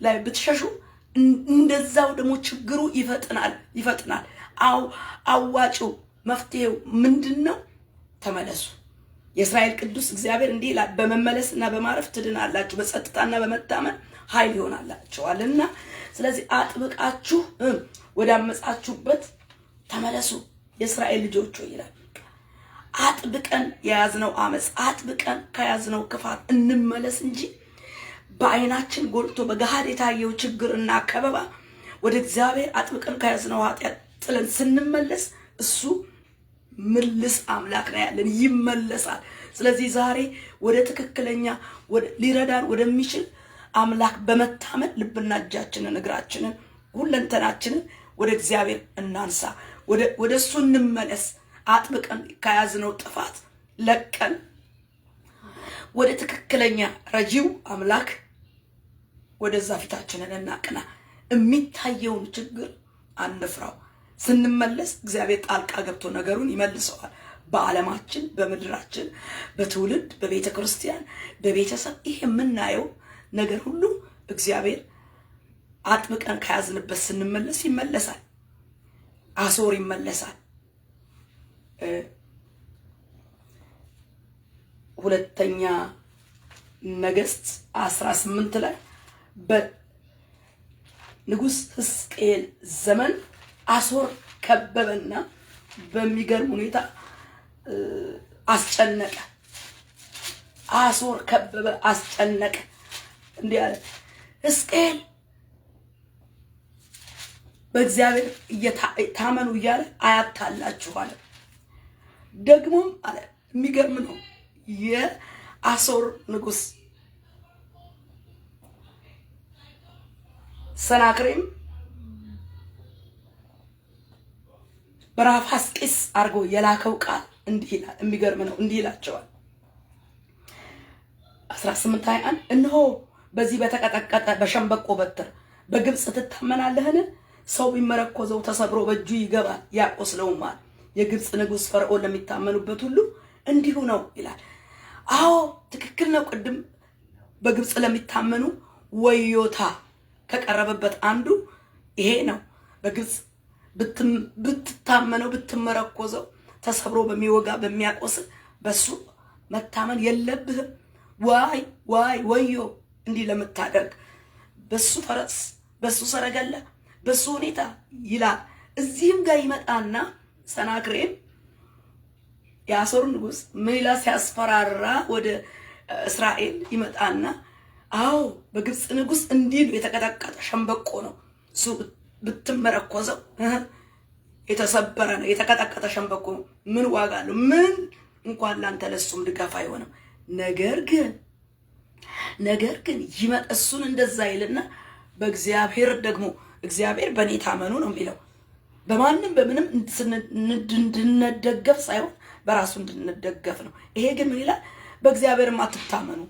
ላይ ብትሸሹ እንደዛው ደግሞ ችግሩ ይፈጥናል። አዋጭው መፍትሄው ምንድነው? ተመለሱ። የእስራኤል ቅዱስ እግዚአብሔር እንዲህ ይላል፣ በመመለስና በማረፍ ትድናላችሁ፣ በጸጥታና በመታመን ኃይል ይሆናላችኋልና። ስለዚህ አጥብቃችሁ ወደ አመጻችሁበት ተመለሱ የእስራኤል ልጆች ሆይ ይላል። አጥብቀን የያዝነው አመጽ፣ አጥብቀን ከያዝነው ክፋት እንመለስ እንጂ በአይናችን ጎልቶ በገሃድ የታየው ችግርና ከበባ ወደ እግዚአብሔር አጥብቀን ከያዝነው ኃጢአት ጥለን ስንመለስ እሱ ምልስ አምላክ ነው ያለን፣ ይመለሳል። ስለዚህ ዛሬ ወደ ትክክለኛ ሊረዳን ወደሚችል አምላክ በመታመን ልብና እጃችንን እግራችንን ሁለንተናችንን ወደ እግዚአብሔር እናንሳ፣ ወደ እሱ እንመለስ። አጥብቀን ከያዝነው ጥፋት ለቀን ወደ ትክክለኛ ረጂው አምላክ ወደዛ ፊታችንን እናቅና። የሚታየውን ችግር አንፍራው። ስንመለስ እግዚአብሔር ጣልቃ ገብቶ ነገሩን ይመልሰዋል። በዓለማችን፣ በምድራችን፣ በትውልድ፣ በቤተ ክርስቲያን፣ በቤተሰብ ይሄ የምናየው ነገር ሁሉ እግዚአብሔር አጥብቀን ከያዝንበት ስንመለስ ይመለሳል። አሶር ይመለሳል። ሁለተኛ ነገሥት 18 ላይ በንጉሥ ሕዝቅኤል ዘመን አሶር ከበበና በሚገርም ሁኔታ አስጨነቀ። አሶር ከበበ፣ አስጨነቀ። እንዲህ አለ፣ ሕዝቅኤል በእግዚአብሔር ታመኑ እያለ አያታላችሁ አለ። ደግሞም አለ የሚገርም ነው፣ የአሶር ንጉሥ ሰናክሬም በራፋስቂስ አድርጎ የላከው ቃል እንዲህ ይላል። የሚገርም ነው። እንዲህ ይላቸዋል 18:21 እነሆ በዚህ በተቀጠቀጠ በሸምበቆ በትር በግብፅ ትታመናለህን? ሰው ቢመረኮዘው ተሰብሮ በእጁ ይገባል ያቆስለውማል። የግብፅ ንጉሥ ፈርዖን ለሚታመኑበት ሁሉ እንዲሁ ነው ይላል። አዎ ትክክል ነው። ቅድም በግብፅ ለሚታመኑ ወዮታ ከቀረበበት አንዱ ይሄ ነው። በግብፅ ብትታመነው ብትመረኮዘው ተሰብሮ በሚወጋ በሚያቆስል በሱ መታመን የለብህም። ዋይ ዋይ ወዮ እንዲህ ለምታደርግ በሱ ፈረስ በሱ ሰረገላ በሱ ሁኔታ ይላል። እዚህም ጋር ይመጣና ሰናክሬም የአሶር ንጉሥ ምን ይላል? ሲያስፈራራ ወደ እስራኤል ይመጣና አዎ በግብፅ ንጉሥ እንዲህ የተቀጠቀጠ ሸምበቆ ነው እሱ ብትመረኮዘው የተሰበረ ነው የተቀጠቀጠ ሸምበቆ ምን ዋጋ አለው? ምን እንኳን ላንተ ለሱም ድጋፍ አይሆንም። ነገር ግን ይመጣ እሱን እንደዛ ይልና በእግዚአብሔር ደግሞ እግዚአብሔር በእኔ ታመኑ ነው የሚለው። በማንም በምንም እንድንደገፍ ሳይሆን በራሱ እንድንደገፍ ነው። ይሄ ግን ምን ይላል? በእግዚአብሔርም አትታመኑ፣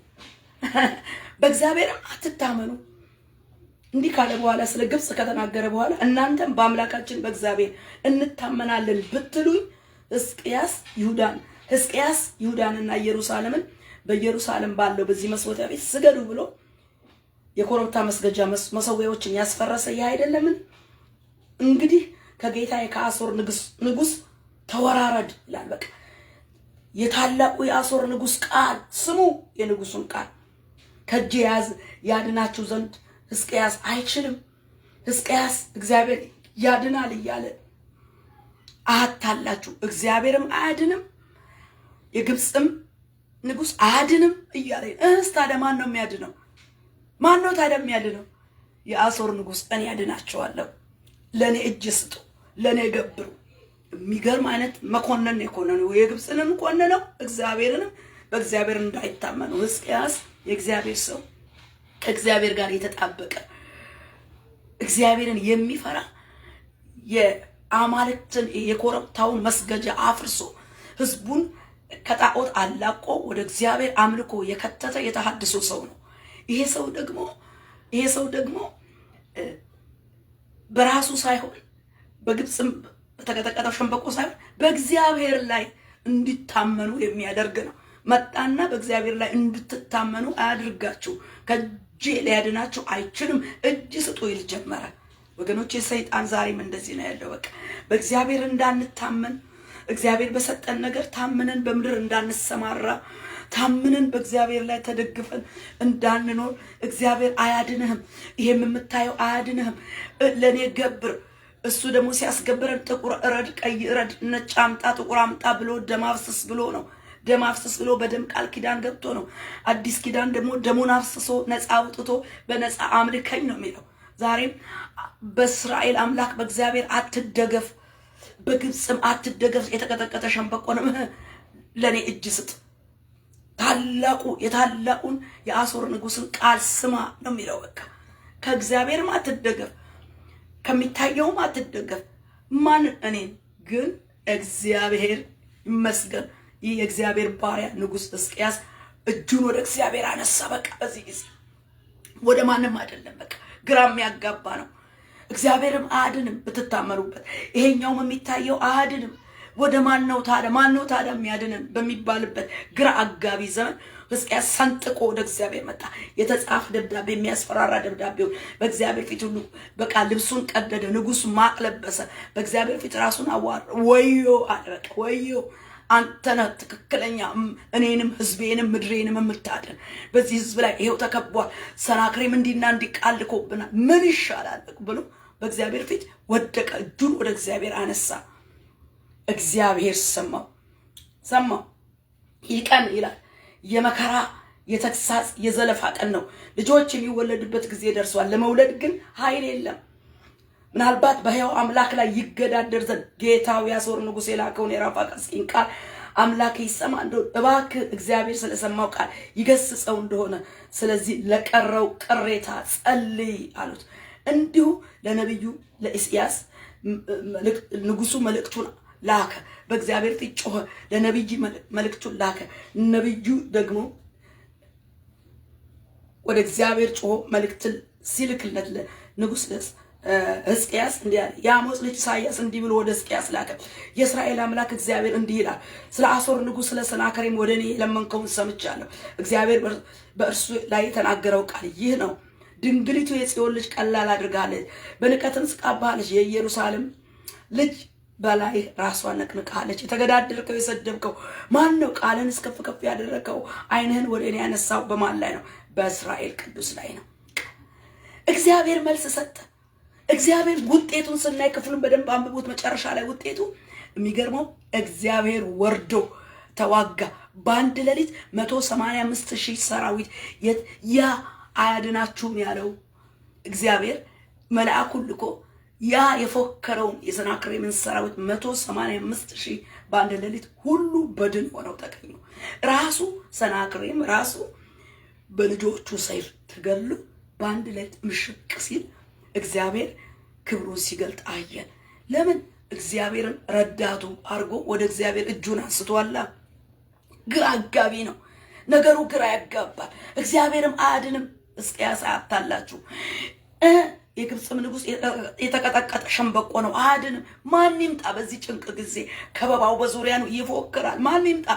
በእግዚአብሔርም አትታመኑ። እንዲህ ካለ በኋላ ስለ ግብፅ ከተናገረ በኋላ እናንተም በአምላካችን በእግዚአብሔር እንታመናለን ብትሉኝ ሕዝቅያስ ይሁዳንና ኢየሩሳሌምን በኢየሩሳሌም ባለው በዚህ መስዋዕት ቤት ስገዱ ብሎ የኮረብታ መስገጃ መሰዊያዎችን ያስፈረሰ ይህ አይደለምን? እንግዲህ ከጌታዬ ከአሶር ንጉሥ ተወራረድ ይላል። በቃ የታላቁ የአሶር ንጉሥ ቃል ስሙ፣ የንጉሱን ቃል ከእጄ ያድናችሁ ዘንድ ሕዝቅያስ አይችልም። ሕዝቅያስ እግዚአብሔር ያድናል እያለ አታላችሁ፣ እግዚአብሔርም አያድንም፣ የግብፅም ንጉሥ አያድንም እያለ ታዲያ ማን ነው የሚያድነው? ማን ነው ታዲያ የሚያድነው? የአሶር ንጉሥ እኔ ያድናቸዋለሁ፣ ለእኔ እጅ ስጡ፣ ለእኔ ገብሩ። የሚገርም አይነት መኮንን የኮነነው የግብፅንም ኮነነው፣ እግዚአብሔርንም በእግዚአብሔር እንዳይታመኑ። ሕዝቅያስ የእግዚአብሔር ሰው ከእግዚአብሔር ጋር የተጣበቀ እግዚአብሔርን የሚፈራ የአማልክትን የኮረብታውን መስገጃ አፍርሶ ህዝቡን ከጣዖት አላቆ ወደ እግዚአብሔር አምልኮ የከተተ የተሐድሶ ሰው ነው። ይሄ ሰው ደግሞ ይሄ ሰው ደግሞ በራሱ ሳይሆን በግብጽም በተቀጠቀጠው ሸምበቆ ሳይሆን በእግዚአብሔር ላይ እንዲታመኑ የሚያደርግ ነው። መጣና በእግዚአብሔር ላይ እንድትታመኑ አያድርጋችሁ፣ ከእጄ ሊያድናችሁ አይችልም፣ እጅ ስጡ ይል ጀመረ። ወገኖቼ ሰይጣን ዛሬም እንደዚህ ነው ያለው። በቃ በእግዚአብሔር እንዳንታመን፣ እግዚአብሔር በሰጠን ነገር ታምነን በምድር እንዳንሰማራ፣ ታምነን በእግዚአብሔር ላይ ተደግፈን እንዳንኖር እግዚአብሔር አያድንህም፣ ይሄም የምታየው አያድንህም፣ ለኔ ገብር። እሱ ደግሞ ሲያስገብረን ጥቁር እረድ፣ ቀይ እረድ፣ ነጭ አምጣ፣ ጥቁር አምጣ ብሎ ደም አፍስስ ብሎ ነው። ደም አፍስስ ብሎ በደም ቃል ኪዳን ገብቶ ነው። አዲስ ኪዳን ደግሞ ደሙን አፍስሶ ነፃ አውጥቶ በነፃ አምልከኝ ነው የሚለው። ዛሬም በእስራኤል አምላክ በእግዚአብሔር አትደገፍ፣ በግብጽም አትደገፍ። የተቀጠቀጠ ሸምበቆ ነው፣ ለኔ እጅ ስጥ። የታላቁን የአሦር ንጉስን ቃል ስማ ነው የሚለው። በቃ ከእግዚአብሔርም አትደገፍ፣ ከሚታየውም አትደገፍ። ማን? እኔን ግን እግዚአብሔር ይመስገን። ይህ የእግዚአብሔር ባሪያ ንጉስ ሕዝቅያስ እጁን ወደ እግዚአብሔር አነሳ። በቃ በዚህ ጊዜ ወደ ማንም አይደለም። በቃ ግራ የሚያጋባ ነው። እግዚአብሔርም አያድንም ብትታመኑበት፣ ይሄኛውም የሚታየው አያድንም። ወደ ማን ነው ታዲያ የሚያድነን በሚባልበት ግራ አጋቢ ዘመን ሕዝቅያስ ሰንጥቆ ወደ እግዚአብሔር መጣ። የተጻፈ ደብዳቤ፣ የሚያስፈራራ ደብዳቤው በእግዚአብሔር ፊት ሁሉ በቃ ልብሱን ቀደደ። ንጉሱ ማቅ ለበሰ። በእግዚአብሔር ፊት ራሱን አዋረ። ወዮ አለ። በቃ ወዮ፣ አንተ ነህ ትክክለኛ እኔንም ህዝቤንም ምድሬንም የምታድን። በዚህ ህዝብ ላይ ይሄው ተከቧል። ሰናክሬም እንዲና እንዲቃልኮብናል። ምን ይሻላል ብሎ በእግዚአብሔር ፊት ወደቀ። እጁን ወደ እግዚአብሔር አነሳ። እግዚአብሔር ሰማው። ይህ ቀን ይላል የመከራ የተግሳጽ የዘለፋ ቀን ነው። ልጆች የሚወለድበት ጊዜ ደርሷል። ለመውለድ ግን ኃይል የለም። ምናልባት በሕያው አምላክ ላይ ይገዳደር ዘንድ ጌታው የአሦር ንጉሥ የላከውን የራፋስቂን ቃል አምላክ ይሰማ እንደሆነ እባክህ እግዚአብሔር ስለሰማው ቃል ይገስጸው እንደሆነ ስለዚህ ለቀረው ቅሬታ ጸልይ አሉት። እንዲሁ ለነቢዩ ለኢሳይያስ ንጉሱ መልእክቱን ላከ። በእግዚአብሔር ፊት ጮኸ። ለነቢይ መልእክቱን ላከ። ነቢዩ ደግሞ ወደ እግዚአብሔር ጮኸ። መልእክትን ሲልክለት ለንጉስ ሕዝቅያስ እንዲህ አለ። የአሞጽ ልጅ ኢሳይያስ እንዲህ ብሎ ወደ ሕዝቅያስ ላከ። የእስራኤል አምላክ እግዚአብሔር እንዲህ ይላል፣ ስለ አሦር ንጉሥ ስለ ሰናክሬም ወደ እኔ የለመንከውን ሰምቻለሁ። እግዚአብሔር በእርሱ ላይ የተናገረው ቃል ይህ ነው። ድንግሊቱ የጽዮን ልጅ ቀላል አድርጋለች፣ በንቀትም ስቃባለች። የኢየሩሳሌም ልጅ በላይ ራሷን ነቅንቃለች። የተገዳደርከው የሰደብከው ማን ነው? ቃልን እስከፍ ከፍ ያደረከው ዓይንህን ወደ እኔ ያነሳው በማን ላይ ነው? በእስራኤል ቅዱስ ላይ ነው። እግዚአብሔር መልስ ሰጠ። እግዚአብሔር ውጤቱን ስናይ ክፍሉን በደንብ አንብቡት። መጨረሻ ላይ ውጤቱ የሚገርመው እግዚአብሔር ወርዶ ተዋጋ። በአንድ ሌሊት 185,000 ሰራዊት ያ አያድናችሁም ያለው እግዚአብሔር መልአኩን ልኮ ያ የፎከረውን የሰናክሬምን ሰራዊት 185,000 በአንድ ሌሊት ሁሉ በድን ሆነው ተገኙ። ራሱ ሰናክሬም ራሱ በልጆቹ ሰይፍ ተገሉ። በአንድ ሌሊት ምሽቅ ሲል እግዚአብሔር ክብሩን ሲገልጥ አየን። ለምን? እግዚአብሔርን ረዳቱ አድርጎ ወደ እግዚአብሔር እጁን አንስቷላ። ግራ አጋቢ ነው ነገሩ፣ ግራ ያጋባል። እግዚአብሔርም አያድንም። ሕዝቅያስ አያታላችሁ። የግብጽም ንጉስ የተቀጠቀጠ ሸምበቆ ነው፣ አያድንም። ማን ይምጣ? በዚህ ጭንቅ ጊዜ ከበባው በዙሪያ ነው፣ ይፎክራል። ማን ይምጣ?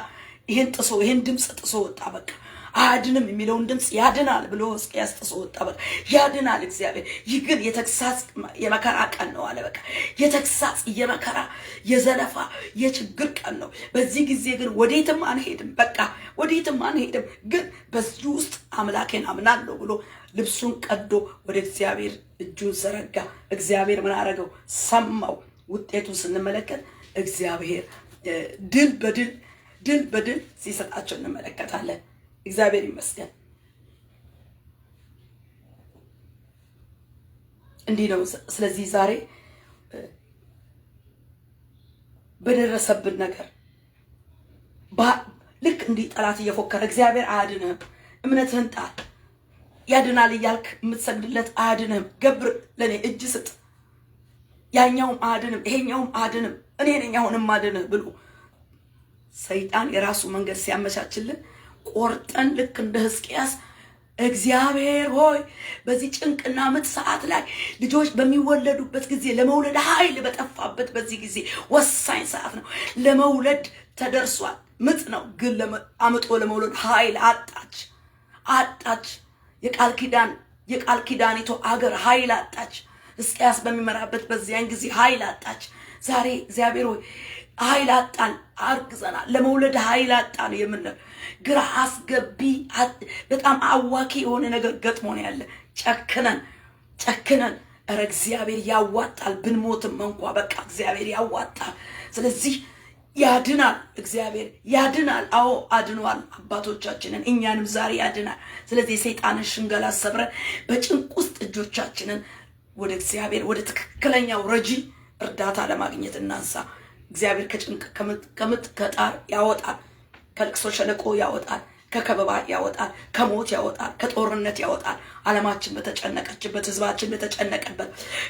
ይሄን ጥሶ ይሄን ድምጽ ጥሶ ወጣ። በቃ አያድንም የሚለውን ድምጽ ያድናል ብሎ ሕዝቅያስ ጥሶ ወጣ። በቃ ያድናል እግዚአብሔር። ይህ ግን የተግሳጽ የመከራ ቀን ነው አለ። በቃ የተግሳጽ የመከራ የዘለፋ የችግር ቀን ነው። በዚህ ጊዜ ግን ወዴትም አንሄድም። በቃ ወዴትም አንሄድም። ግን በዚህ ውስጥ አምላኬን አምናለሁ ብሎ ልብሱን ቀዶ ወደ እግዚአብሔር እጁን ዘረጋ። እግዚአብሔር ምን አደረገው? ሰማው። ውጤቱን ስንመለከት እግዚአብሔር ድል በድል ሲሰጣቸው እንመለከታለን። እግዚአብሔር ይመስገን። እንዲህ ነው። ስለዚህ ዛሬ በደረሰብን ነገር ልክ እንዲህ ጠላት እየፎከረ እግዚአብሔር አያድንህም፣ እምነትህን ጣል፣ ያድናል እያልክ የምትሰግድለት አያድንህም፣ ገብር፣ ለኔ እጅ ስጥ፣ ያኛውም አያድንም፣ ይሄኛውም አያድንም፣ እኔ ነኝ አሁንም አያድንህ ብሎ ሰይጣን የራሱ መንገድ ሲያመቻችልን ቆርጠን ልክ እንደ ሕዝቅያስ እግዚአብሔር ሆይ በዚህ ጭንቅና ምጥ ሰዓት ላይ ልጆች በሚወለዱበት ጊዜ ለመውለድ ኃይል በጠፋበት በዚህ ጊዜ ወሳኝ ሰዓት ነው። ለመውለድ ተደርሷል። ምጥ ነው ግን አምጦ ለመውለድ ኃይል አጣች። የቃል ኪዳኒቱ አገር ኃይል አጣች። ሕዝቅያስ በሚመራበት በዚያን ጊዜ ኃይል አጣች። ዛሬ እግዚአብሔር ሆይ ኃይል አጣን፣ አርግዘናል፣ ለመውለድ ኃይል አጣን የምንል ግራ አስገቢ በጣም አዋኪ የሆነ ነገር ገጥሞን ያለ ጨክነን እረ እግዚአብሔር ያዋጣል፣ ብንሞትም እንኳ በቃ እግዚአብሔር ያዋጣል። ስለዚህ ያድናል፣ እግዚአብሔር ያድናል። አዎ አድኗል አባቶቻችንን፣ እኛንም ዛሬ ያድናል። ስለዚህ የሰይጣንን ሽንገላ ሰብረን በጭንቅ ውስጥ እጆቻችንን ወደ እግዚአብሔር ወደ ትክክለኛው ረጂ እርዳታ ለማግኘት እናንሳ። እግዚአብሔር ከጭንቅ ከምጥ ከጣር ያወጣል፣ ከልቅሶ ሸለቆ ያወጣል፣ ከከበባ ያወጣል፣ ከሞት ያወጣል፣ ከጦርነት ያወጣል። ዓለማችን በተጨነቀችበት፣ ህዝባችን በተጨነቀበት፣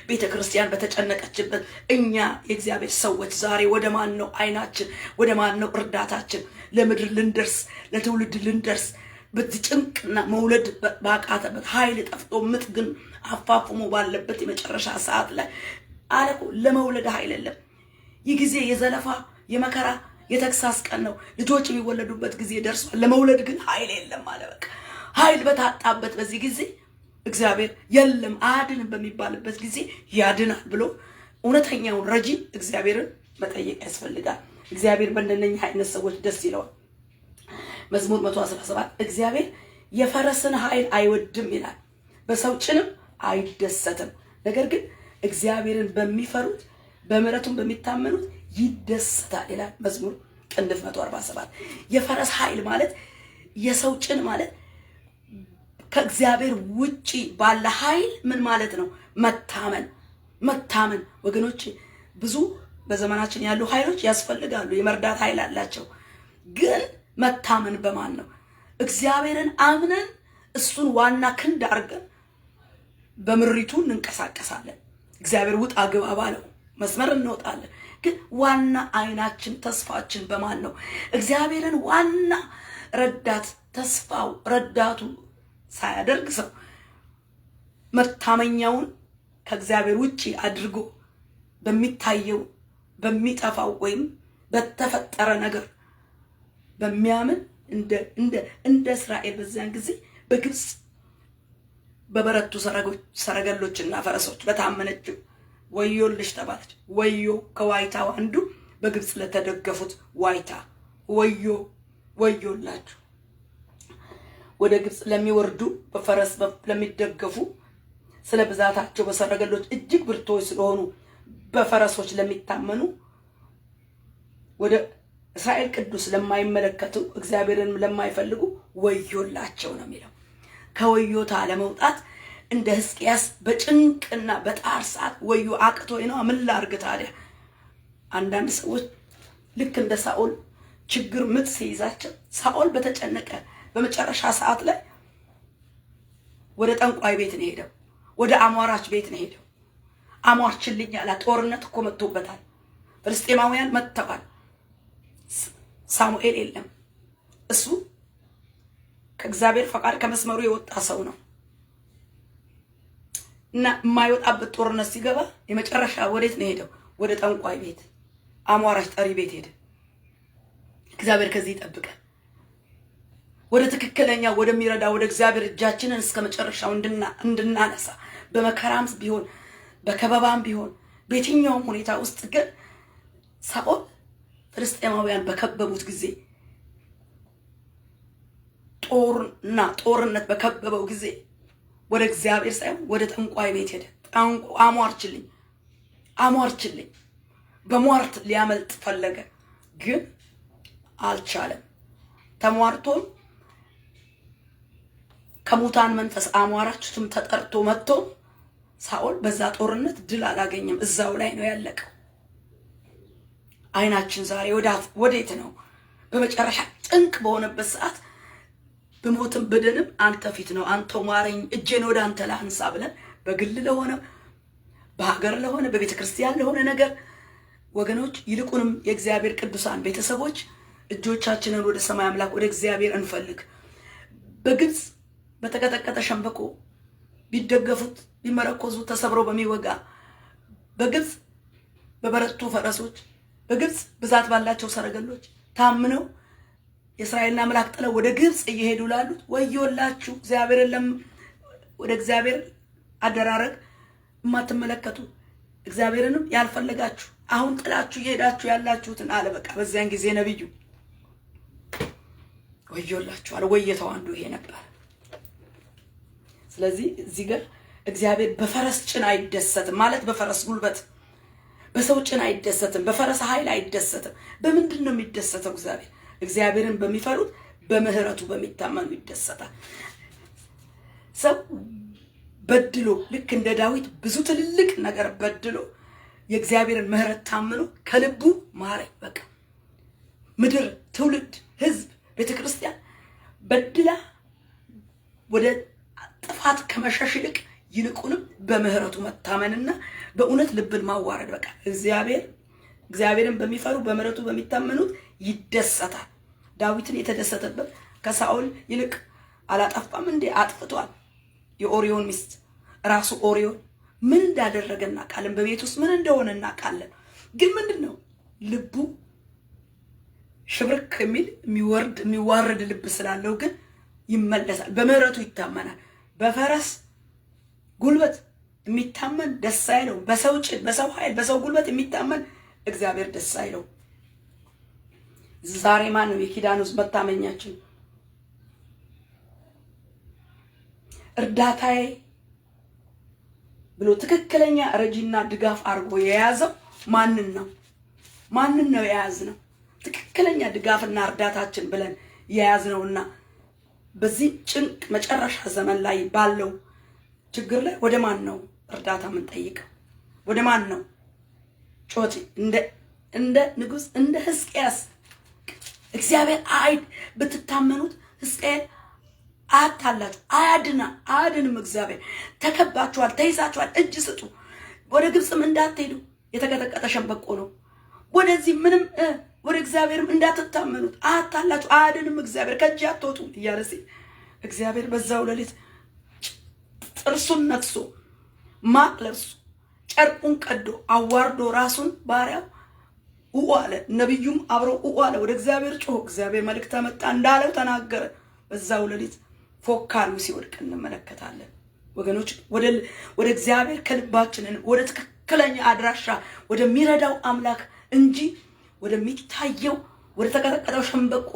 ቤተክርስቲያን በተጨነቀችበት እኛ የእግዚአብሔር ሰዎች ዛሬ ወደ ማን ነው አይናችን? ወደ ማን ነው እርዳታችን? ለምድር ልንደርስ፣ ለትውልድ ልንደርስ በዚህ ጭንቅና መውለድ ባቃተበት ኃይል ጠፍቶ ምጥ ግን አፋፍሞ ባለበት የመጨረሻ ሰዓት ላይ አለቆ ለመውለድ ኃይል የለም። ይህ ጊዜ የዘለፋ የመከራ የተክሳስ ቀን ነው። ልጆች የሚወለዱበት ጊዜ ደርሷል። ለመውለድ ግን ኃይል የለም አለ። በቃ ኃይል በታጣበት በዚህ ጊዜ እግዚአብሔር የለም አድን በሚባልበት ጊዜ ያድናል ብሎ እውነተኛውን ረጂ እግዚአብሔርን መጠየቅ ያስፈልጋል። እግዚአብሔር በእንደነኛ አይነት ሰዎች ደስ ይለዋል። መዝሙር 117 እግዚአብሔር የፈረስን ኃይል አይወድም ይላል፣ በሰው ጭንም አይደሰትም። ነገር ግን እግዚአብሔርን በሚፈሩት በምሕረቱም በሚታመኑት ይደሰታል ይላል መዝሙር ቅንፍ 147። የፈረስ ኃይል ማለት የሰው ጭን ማለት ከእግዚአብሔር ውጪ ባለ ኃይል ምን ማለት ነው? መታመን ወገኖች፣ ብዙ በዘመናችን ያሉ ኃይሎች ያስፈልጋሉ፣ የመርዳት ኃይል አላቸው። ግን መታመን በማን ነው? እግዚአብሔርን አምነን እሱን ዋና ክንድ አድርገን በምሪቱ እንንቀሳቀሳለን። እግዚአብሔር ውጣ ግባ ባለው መስመር እንወጣለን። ግን ዋና አይናችን ተስፋችን በማን ነው? እግዚአብሔርን ዋና ረዳት ተስፋው ረዳቱ ሳያደርግ ሰው መታመኛውን ከእግዚአብሔር ውጪ አድርጎ በሚታየው በሚጠፋው ወይም በተፈጠረ ነገር በሚያምን እንደ እስራኤል በዚያን ጊዜ በግብጽ በበረቱ ሰረገሎችና ፈረሶች በታመነችው ወዮልሽ ተባለች። ወዮ ከዋይታው አንዱ በግብጽ ለተደገፉት ዋይታ ወዮላችሁ። ወደ ግብጽ ለሚወርዱ በፈረስ ለሚደገፉ ስለ ብዛታቸው በሰረገሎች እጅግ ብርቶች ስለሆኑ በፈረሶች ለሚታመኑ ወደ እስራኤል ቅዱስ ለማይመለከቱ እግዚአብሔርን ለማይፈልጉ ወዮላቸው ነው የሚለው። ከወዮታ ለመውጣት እንደ ሕዝቅያስ በጭንቅና በጣር ሰዓት ወዮ አቅቶኝ ነው ምን ላድርግ ታዲያ? አንዳንድ ሰዎች ልክ እንደ ሳኦል ችግር ምጥ ሲይዛቸው ሳኦል በተጨነቀ በመጨረሻ ሰዓት ላይ ወደ ጠንቋይ ቤት ነው ሄደው፣ ወደ አሟራች ቤት ነው ሄደው። አሟርችልኝ አላ። ጦርነት እኮ መጥቶበታል፣ ፍልስጤማውያን መጥተዋል። ሳሙኤል የለም። እሱ ከእግዚአብሔር ፈቃድ ከመስመሩ የወጣ ሰው ነው እና የማይወጣበት ጦርነት ሲገባ የመጨረሻ ወዴት ነው ሄደው? ወደ ጠንቋይ ቤት፣ አሟራች ጠሪ ቤት ሄደ። እግዚአብሔር ከዚህ ይጠብቀን። ወደ ትክክለኛ ወደሚረዳ ወደ እግዚአብሔር እጃችንን እስከ መጨረሻው እንድናነሳ በመከራም ቢሆን በከበባም ቢሆን በየትኛውም ሁኔታ ውስጥ ግን ሳኦል ፍልስጤማውያን በከበቡት ጊዜ ጦርነት በከበበው ጊዜ ወደ እግዚአብሔር ሳይሆን ወደ ጠንቋይ ቤት ሄደ። አሟርችልኝ በሟርት ሊያመልጥ ፈለገ፣ ግን አልቻለም። ተሟርቶም ከሙታን መንፈስ አሟራችሁም ተጠርቶ መጥቶ ሳኦል በዛ ጦርነት ድል አላገኘም። እዛው ላይ ነው ያለቀው። አይናችን ዛሬ ወዴት ነው? በመጨረሻ ጭንቅ በሆነበት ሰዓት በሞትም በደንም አንተ ፊት ነው፣ አንተ ማረኝ፣ እጄን ወደ አንተ ላንሳ ብለን በግል ለሆነ በሀገር ለሆነ በቤተ ክርስቲያን ለሆነ ነገር ወገኖች፣ ይልቁንም የእግዚአብሔር ቅዱሳን ቤተሰቦች እጆቻችንን ወደ ሰማይ አምላክ ወደ እግዚአብሔር እንፈልግ። በግብጽ በተቀጠቀጠ ሸምበቆ ቢደገፉት ቢመረኮዙ ተሰብረው በሚወጋ በግብፅ በበረቱ ፈረሶች በግብፅ ብዛት ባላቸው ሰረገሎች ታምነው የእስራኤልን አምላክ ጥለው ወደ ግብፅ እየሄዱ ላሉት ወዮላችሁ። እግዚአብሔርን ወደ እግዚአብሔር አደራረግ የማትመለከቱ እግዚአብሔርንም ያልፈለጋችሁ አሁን ጥላችሁ እየሄዳችሁ ያላችሁትን አለ። በቃ በዚያን ጊዜ ነብዩ ወዮላችሁ አለ። ወየተው አንዱ ይሄ ነበር። ስለዚህ እዚህ ጋር እግዚአብሔር በፈረስ ጭን አይደሰትም ማለት በፈረስ ጉልበት በሰው ጭን አይደሰትም፣ በፈረስ ኃይል አይደሰትም። በምንድን ነው የሚደሰተው? እግዚአብሔርን በሚፈሩት በምህረቱ በሚታመኑ ይደሰታል። ሰው በድሎ ልክ እንደ ዳዊት ብዙ ትልልቅ ነገር በድሎ የእግዚአብሔርን ምህረት ታምኖ ከልቡ ማረኝ በቃ ምድር፣ ትውልድ፣ ህዝብ፣ ቤተክርስቲያን በድላ ወደ ጥፋት ከመሸሽ ይልቁንም በምህረቱ መታመንና በእውነት ልብን ማዋረድ በቃ እግዚአብሔርን በሚፈሩ በምህረቱ በሚታመኑት ይደሰታል። ዳዊትን የተደሰተበት ከሳኦል ይልቅ አላጠፋም እንዴ? አጥፍቷል። የኦሪዮን ሚስት ራሱ ኦሪዮን ምን እንዳደረገና ቃልን በቤት ውስጥ ምን እንደሆነና ቃልን ግን ምንድነው ልቡ ሽብርክ የሚል የሚዋረድ ልብ ስላለው ግን ይመለሳል። በምህረቱ ይታመናል። በፈረስ ጉልበት የሚታመን ደስ አይለው። በሰው ጭን፣ በሰው ኃይል፣ በሰው ጉልበት የሚታመን እግዚአብሔር ደስ አይለው። ዛሬ ማን ነው የኪዳን ውስጥ መታመኛችን? እርዳታዬ ብሎ ትክክለኛ ረጂና ድጋፍ አድርጎ የያዘው ማንን ነው? ማንን ነው የያዝነው? ትክክለኛ ድጋፍና እርዳታችን ብለን የያዝነውና በዚህ ጭንቅ መጨረሻ ዘመን ላይ ባለው ችግር ላይ ወደ ማን ነው እርዳታ ምን ጠይቀው? ወደ ማን ነው ጮቲ? እንደ ንጉስ እንደ ሕዝቅያስ እግዚአብሔር አይድ ብትታመኑት ሕዝቅኤል አታላችሁ አያድንም። እግዚአብሔር ተከባችኋል፣ ተይዛችኋል፣ እጅ ስጡ፣ ወደ ግብፅም እንዳትሄዱ የተቀጠቀጠ ሸምበቆ ነው። ወደዚህ ምንም ወደ እግዚአብሔርም እንዳትታመኑት አታላችሁ አያድንም። እግዚአብሔር ከእጅ አትወጡ እያለ ሲል እግዚአብሔር በዛው ሌሊት ጥርሱን ነክሶ ማቅ ለብሶ ጨርቁን ቀዶ አዋርዶ ራሱን ባሪያው አለ። ነብዩም አብሮ አለ። ወደ እግዚአብሔር ጮህ። እግዚአብሔር መልእክት መጣ እንዳለው ተናገረ። በዛው ሌሊት ፎካሉ ሲወድቅ እንመለከታለን። ወገኖች ወደ እግዚአብሔር ከልባችንን ወደ ትክክለኛ አድራሻ ወደሚረዳው አምላክ እንጂ ወደሚታየው ወደ ተቀጠቀጠው ሸምበቆ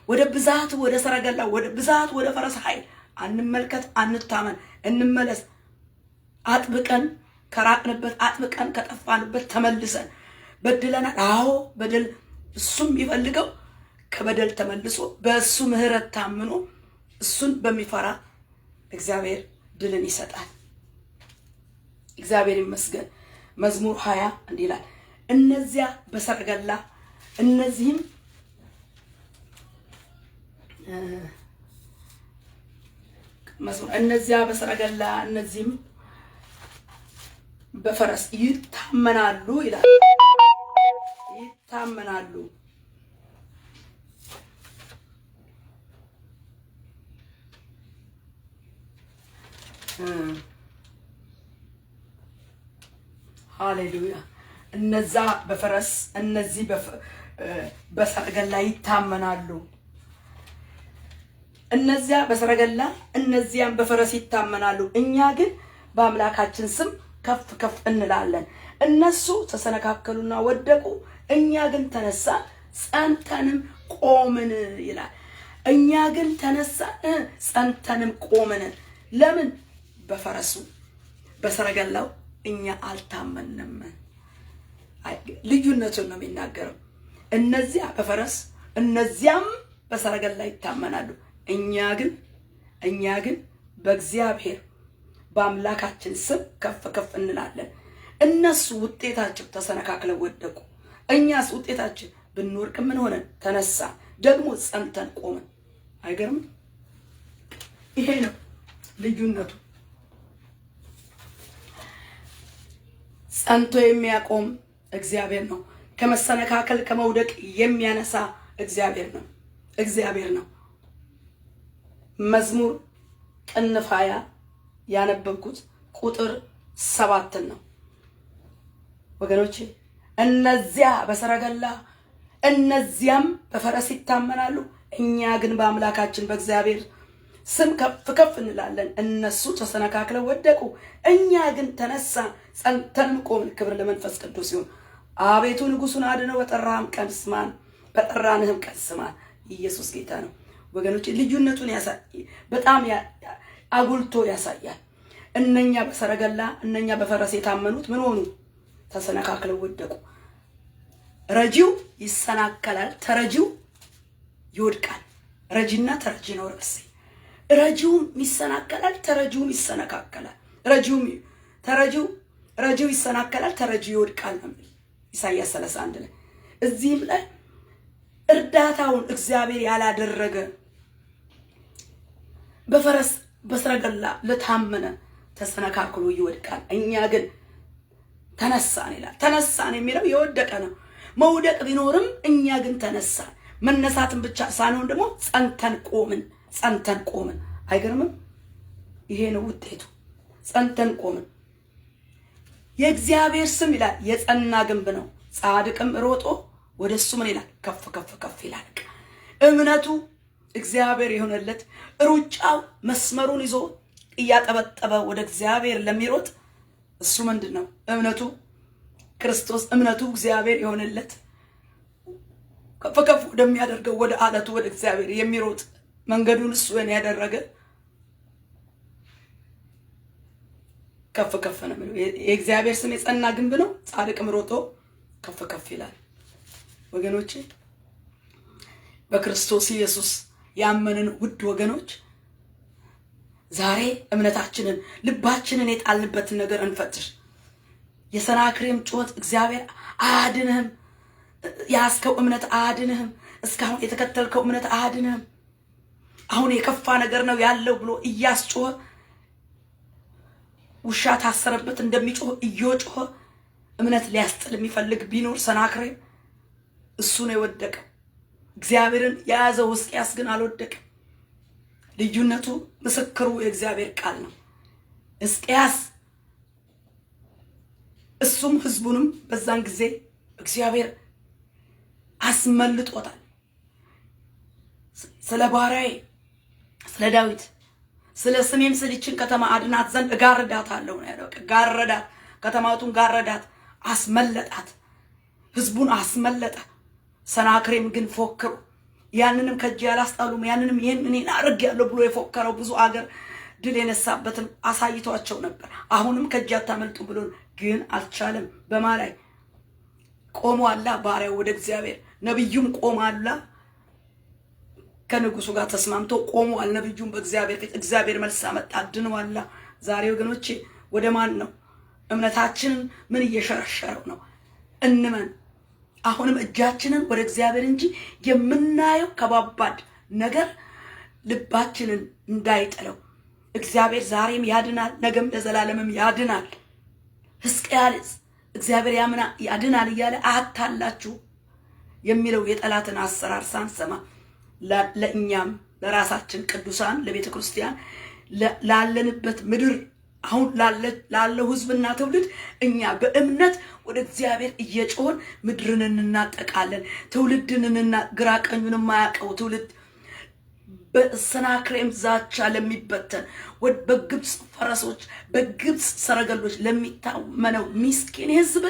ወደ ብዛቱ ወደ ሰረገላ ወደ ብዛቱ ወደ ፈረስ ኃይል አንመልከት፣ አንታመን፣ እንመለስ። አጥብቀን ከራቅንበት አጥብቀን ከጠፋንበት ተመልሰን በድለናል። አዎ በደል እሱም ይፈልገው ከበደል ተመልሶ በእሱ ምህረት ታምኖ እሱን በሚፈራ እግዚአብሔር ድልን ይሰጣል። እግዚአብሔር ይመስገን። መዝሙር 20 እንዲህ ይላል፣ እነዚያ በሰረገላ እነዚህም እነዚያ በሰረገላ እነዚህም በፈረስ ይታመናሉ ይላል። ይታመናሉ። ሃሌሉያ። እነዛ በፈረስ እነዚህ በሰረገላ ይታመናሉ። እነዚያ በሰረገላ እነዚያም በፈረስ ይታመናሉ። እኛ ግን በአምላካችን ስም ከፍ ከፍ እንላለን። እነሱ ተሰነካከሉና ወደቁ፣ እኛ ግን ተነሳን ጸንተንም ቆምን ይላል። እኛ ግን ተነሳን ጸንተንም ቆምን። ለምን? በፈረሱ በሰረገላው እኛ አልታመንም። ልዩነቱን ነው የሚናገረው። እነዚያ በፈረስ እነዚያም በሰረገላ ይታመናሉ። እኛ ግን በእግዚአብሔር በአምላካችን ስም ከፍ ከፍ እንላለን። እነሱ ውጤታቸው ተሰነካክለው ወደቁ፣ እኛስ ውጤታችን ብንወርቅ ምን ሆነን? ተነሳ፣ ደግሞ ጸንተን ቆመን። አይገርምም? ይሄ ነው ልዩነቱ። ጸንቶ የሚያቆም እግዚአብሔር ነው። ከመሰነካከል ከመውደቅ የሚያነሳ እግዚአብሔር ነው። መዝሙር ቅንፍ 20 ያነበብኩት ቁጥር 7 ነው ወገኖቼ። እነዚያ በሰረገላ እነዚያም በፈረስ ይታመናሉ፣ እኛ ግን በአምላካችን በእግዚአብሔር ስም ከፍ ከፍ እንላለን። እነሱ ተሰነካክለው ወደቁ፣ እኛ ግን ተነሳን ጸንተን ቆምን። ክብር ለመንፈስ ቅዱስ ይሁን። አቤቱ ንጉሱን አድነው፣ በጠራንህም ቀን ስማን። ኢየሱስ ጌታ ነው ወገኖች። ልዩነቱን በጣም አጉልቶ ያሳያል። እነኛ በሰረገላ እነኛ በፈረስ የታመኑት ምን ሆኑ? ተሰነካክለው ወደቁ። ረጂው ይሰናከላል፣ ተረጂው ይወድቃል። ረጂና ተረጂ ነው ርዕሴ። ረጂውም ይሰናከላል፣ ተረጂውም ይሰነካከላል። ረጂው ይሰናከላል፣ ተረጂው ይወድቃል ነው ኢሳይያስ 31 ላይ። እዚህም ላይ እርዳታውን እግዚአብሔር ያላደረገ በፈረስ በሰረገላ ለታመነ ተሰነካክሎ ይወድቃል። እኛ ግን ተነሳን ይላል። ተነሳን የሚለው የወደቀ ነው። መውደቅ ቢኖርም እኛ ግን ተነሳን። መነሳትን ብቻ ሳይሆን ደግሞ ጸንተን ቆምን። አይገርምም? ይሄ ነው ውጤቱ። ጸንተን ቆምን። የእግዚአብሔር ስም ይላል የጸና ግንብ ነው፣ ጻድቅም ሮጦ ወደሱ ምን ይላል? ከፍ ከፍ ከፍ ይላል። እምነቱ እግዚአብሔር የሆነለት ሩጫው መስመሩን ይዞ እያጠበጠበ ወደ እግዚአብሔር ለሚሮጥ እሱ ምንድነው? እምነቱ ክርስቶስ፣ እምነቱ እግዚአብሔር የሆነለት ከፍ ከፍ ወደሚያደርገው ወደ አለቱ ወደ እግዚአብሔር የሚሮጥ መንገዱን እሱ ያደረገ ከፍ ከፍ ነው የሚለው። የእግዚአብሔር ስም የጸና ግንብ ነው፣ ጻድቅም ሮጦ ከፍ ከፍ ይላል። ወገኖቼ በክርስቶስ ኢየሱስ ያመንን ውድ ወገኖች ዛሬ እምነታችንን ልባችንን የጣልንበትን ነገር እንፈትሽ። የሰናክሬም ጩኸት እግዚአብሔር አያድንህም፣ ያስከው እምነት አያድንህም፣ እስካሁን የተከተልከው እምነት አያድንህም፣ አሁን የከፋ ነገር ነው ያለው ብሎ እያስጮኸ ውሻ ታሰረበት እንደሚጮህ እየጮኸ እምነት ሊያስጥል የሚፈልግ ቢኖር ሰናክሬም እሱ ነው የወደቀው። እግዚአብሔርን የያዘው ሕዝቅያስ ግን አልወደቀም። ልዩነቱ ምስክሩ የእግዚአብሔር ቃል ነው። ሕዝቅያስ እሱም ህዝቡንም በዛን ጊዜ እግዚአብሔር አስመልጦታል። ስለ ባሪያዬ ስለ ዳዊት ስለ ስሜም ስልችን ከተማ አድናት ዘንድ እጋርዳታለሁ ነው ያለው። ጋረዳት፣ ከተማቱን ጋረዳት፣ አስመለጣት፣ ህዝቡን አስመለጠ። ሰናክሬም ግን ፎክሩ ያንንም ከእጅ ያላስጣሉም ያንንም ይሄን እኔን አድርጌያለሁ ብሎ የፎከረው ብዙ አገር ድል የነሳበትን አሳይቷቸው ነበር። አሁንም ከእጅ አታመልጡ ብሎ ግን አልቻለም። በማላይ ቆሟላ ባሪያው ወደ እግዚአብሔር፣ ነብዩም ቆሟላ ከንጉሱ ጋር ተስማምቶ ቆሟል። ነብዩም በእግዚአብሔር ፊት እግዚአብሔር መልስ አመጣ፣ አድነዋላ። ዛሬ ወገኖቼ ወደ ማን ነው እምነታችንን ምን እየሸረሸረው ነው? እንመን። አሁንም እጃችንን ወደ እግዚአብሔር እንጂ የምናየው ከባባድ ነገር ልባችንን እንዳይጥለው። እግዚአብሔር ዛሬም ያድናል፣ ነገም ለዘላለምም ያድናል። ሕዝቅያስ እግዚአብሔር ያድናል እያለ አታላችሁ የሚለው የጠላትን አሰራር ሳንሰማ ለእኛም ለራሳችን ቅዱሳን ለቤተ ክርስቲያን ላለንበት ምድር አሁን ላለው ህዝብና ትውልድ እኛ በእምነት ወደ እግዚአብሔር እየጮህን ምድርን እናጠቃለን። ትውልድንና ግራ ቀኙን የማያውቀው ትውልድ በሰናክሬም ዛቻ ለሚበተን በግብፅ ፈረሶች በግብፅ ሰረገሎች ለሚታመነው ምስኪን ህዝብ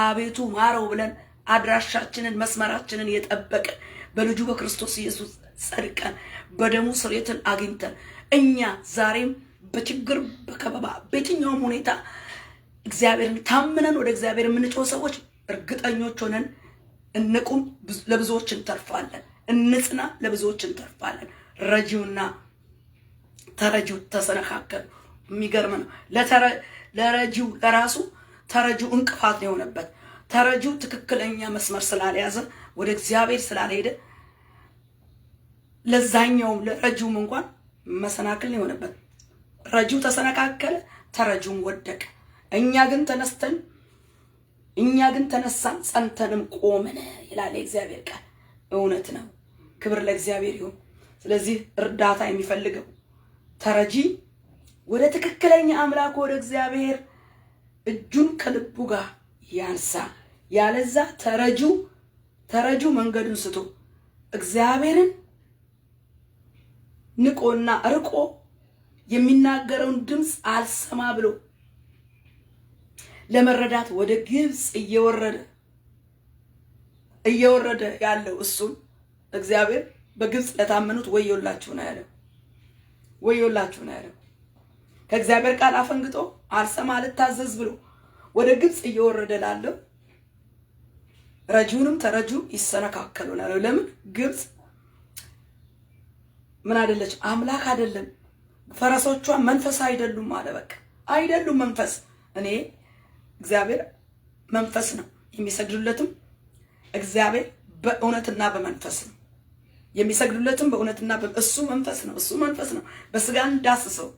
አቤቱ ማረው ብለን አድራሻችንን መስመራችንን የጠበቀን በልጁ በክርስቶስ ኢየሱስ ጸድቀን በደሙ ስርየትን አግኝተን እኛ ዛሬም በችግር በከበባ በየትኛውም ሁኔታ እግዚአብሔርን ታምነን ወደ እግዚአብሔር የምንጮህ ሰዎች እርግጠኞች ሆነን እንቁም፣ ለብዙዎች እንተርፋለን። እንጽና፣ ለብዙዎች እንተርፋለን። ረጂውና ተረጂው ተሰነካከሉ። የሚገርም ነው። ለረጂው ለራሱ ተረጂው እንቅፋት ነው የሆነበት። ተረጂው ትክክለኛ መስመር ስላልያዘ ወደ እግዚአብሔር ስላልሄደ ለዛኛውም ለረጂውም እንኳን መሰናክል ነው የሆነበት። ረጂው ተሰነካከለ፣ ተረጂውም ወደቀ። እኛ ግን ተነሳን ጸንተንም ቆምን ይላል የእግዚአብሔር ቃል። እውነት ነው። ክብር ለእግዚአብሔር ይሁን። ስለዚህ እርዳታ የሚፈልገው ተረጂ ወደ ትክክለኛ አምላክ ወደ እግዚአብሔር እጁን ከልቡ ጋር ያንሳ። ያለዛ ተረጁ መንገዱን ስቶ እግዚአብሔርን ንቆና ርቆ የሚናገረውን ድምፅ አልሰማ ብሎ ለመረዳት ወደ ግብጽ እየወረደ ያለው እሱም እግዚአብሔር በግብጽ ለታመኑት ወዮላችሁ ነው ያለው። ወዮላችሁ ነው ያለው። ከእግዚአብሔር ቃል አፈንግጦ አልሰማ አልታዘዝ ብሎ ወደ ግብጽ እየወረደ ላለው ረጂውንም ተረጂው ይሰነካከሉ ነው። ለምን? ግብጽ ምን አይደለች? አምላክ አይደለም። ፈረሶቿ መንፈስ አይደሉም አለ። በቃ አይደሉም መንፈስ። እኔ እግዚአብሔር መንፈስ ነው፣ የሚሰግዱለትም እግዚአብሔር በእውነትና በመንፈስ ነው የሚሰግዱለትም በእውነትና እሱ መንፈስ ነው በስጋ እንዳስሰው።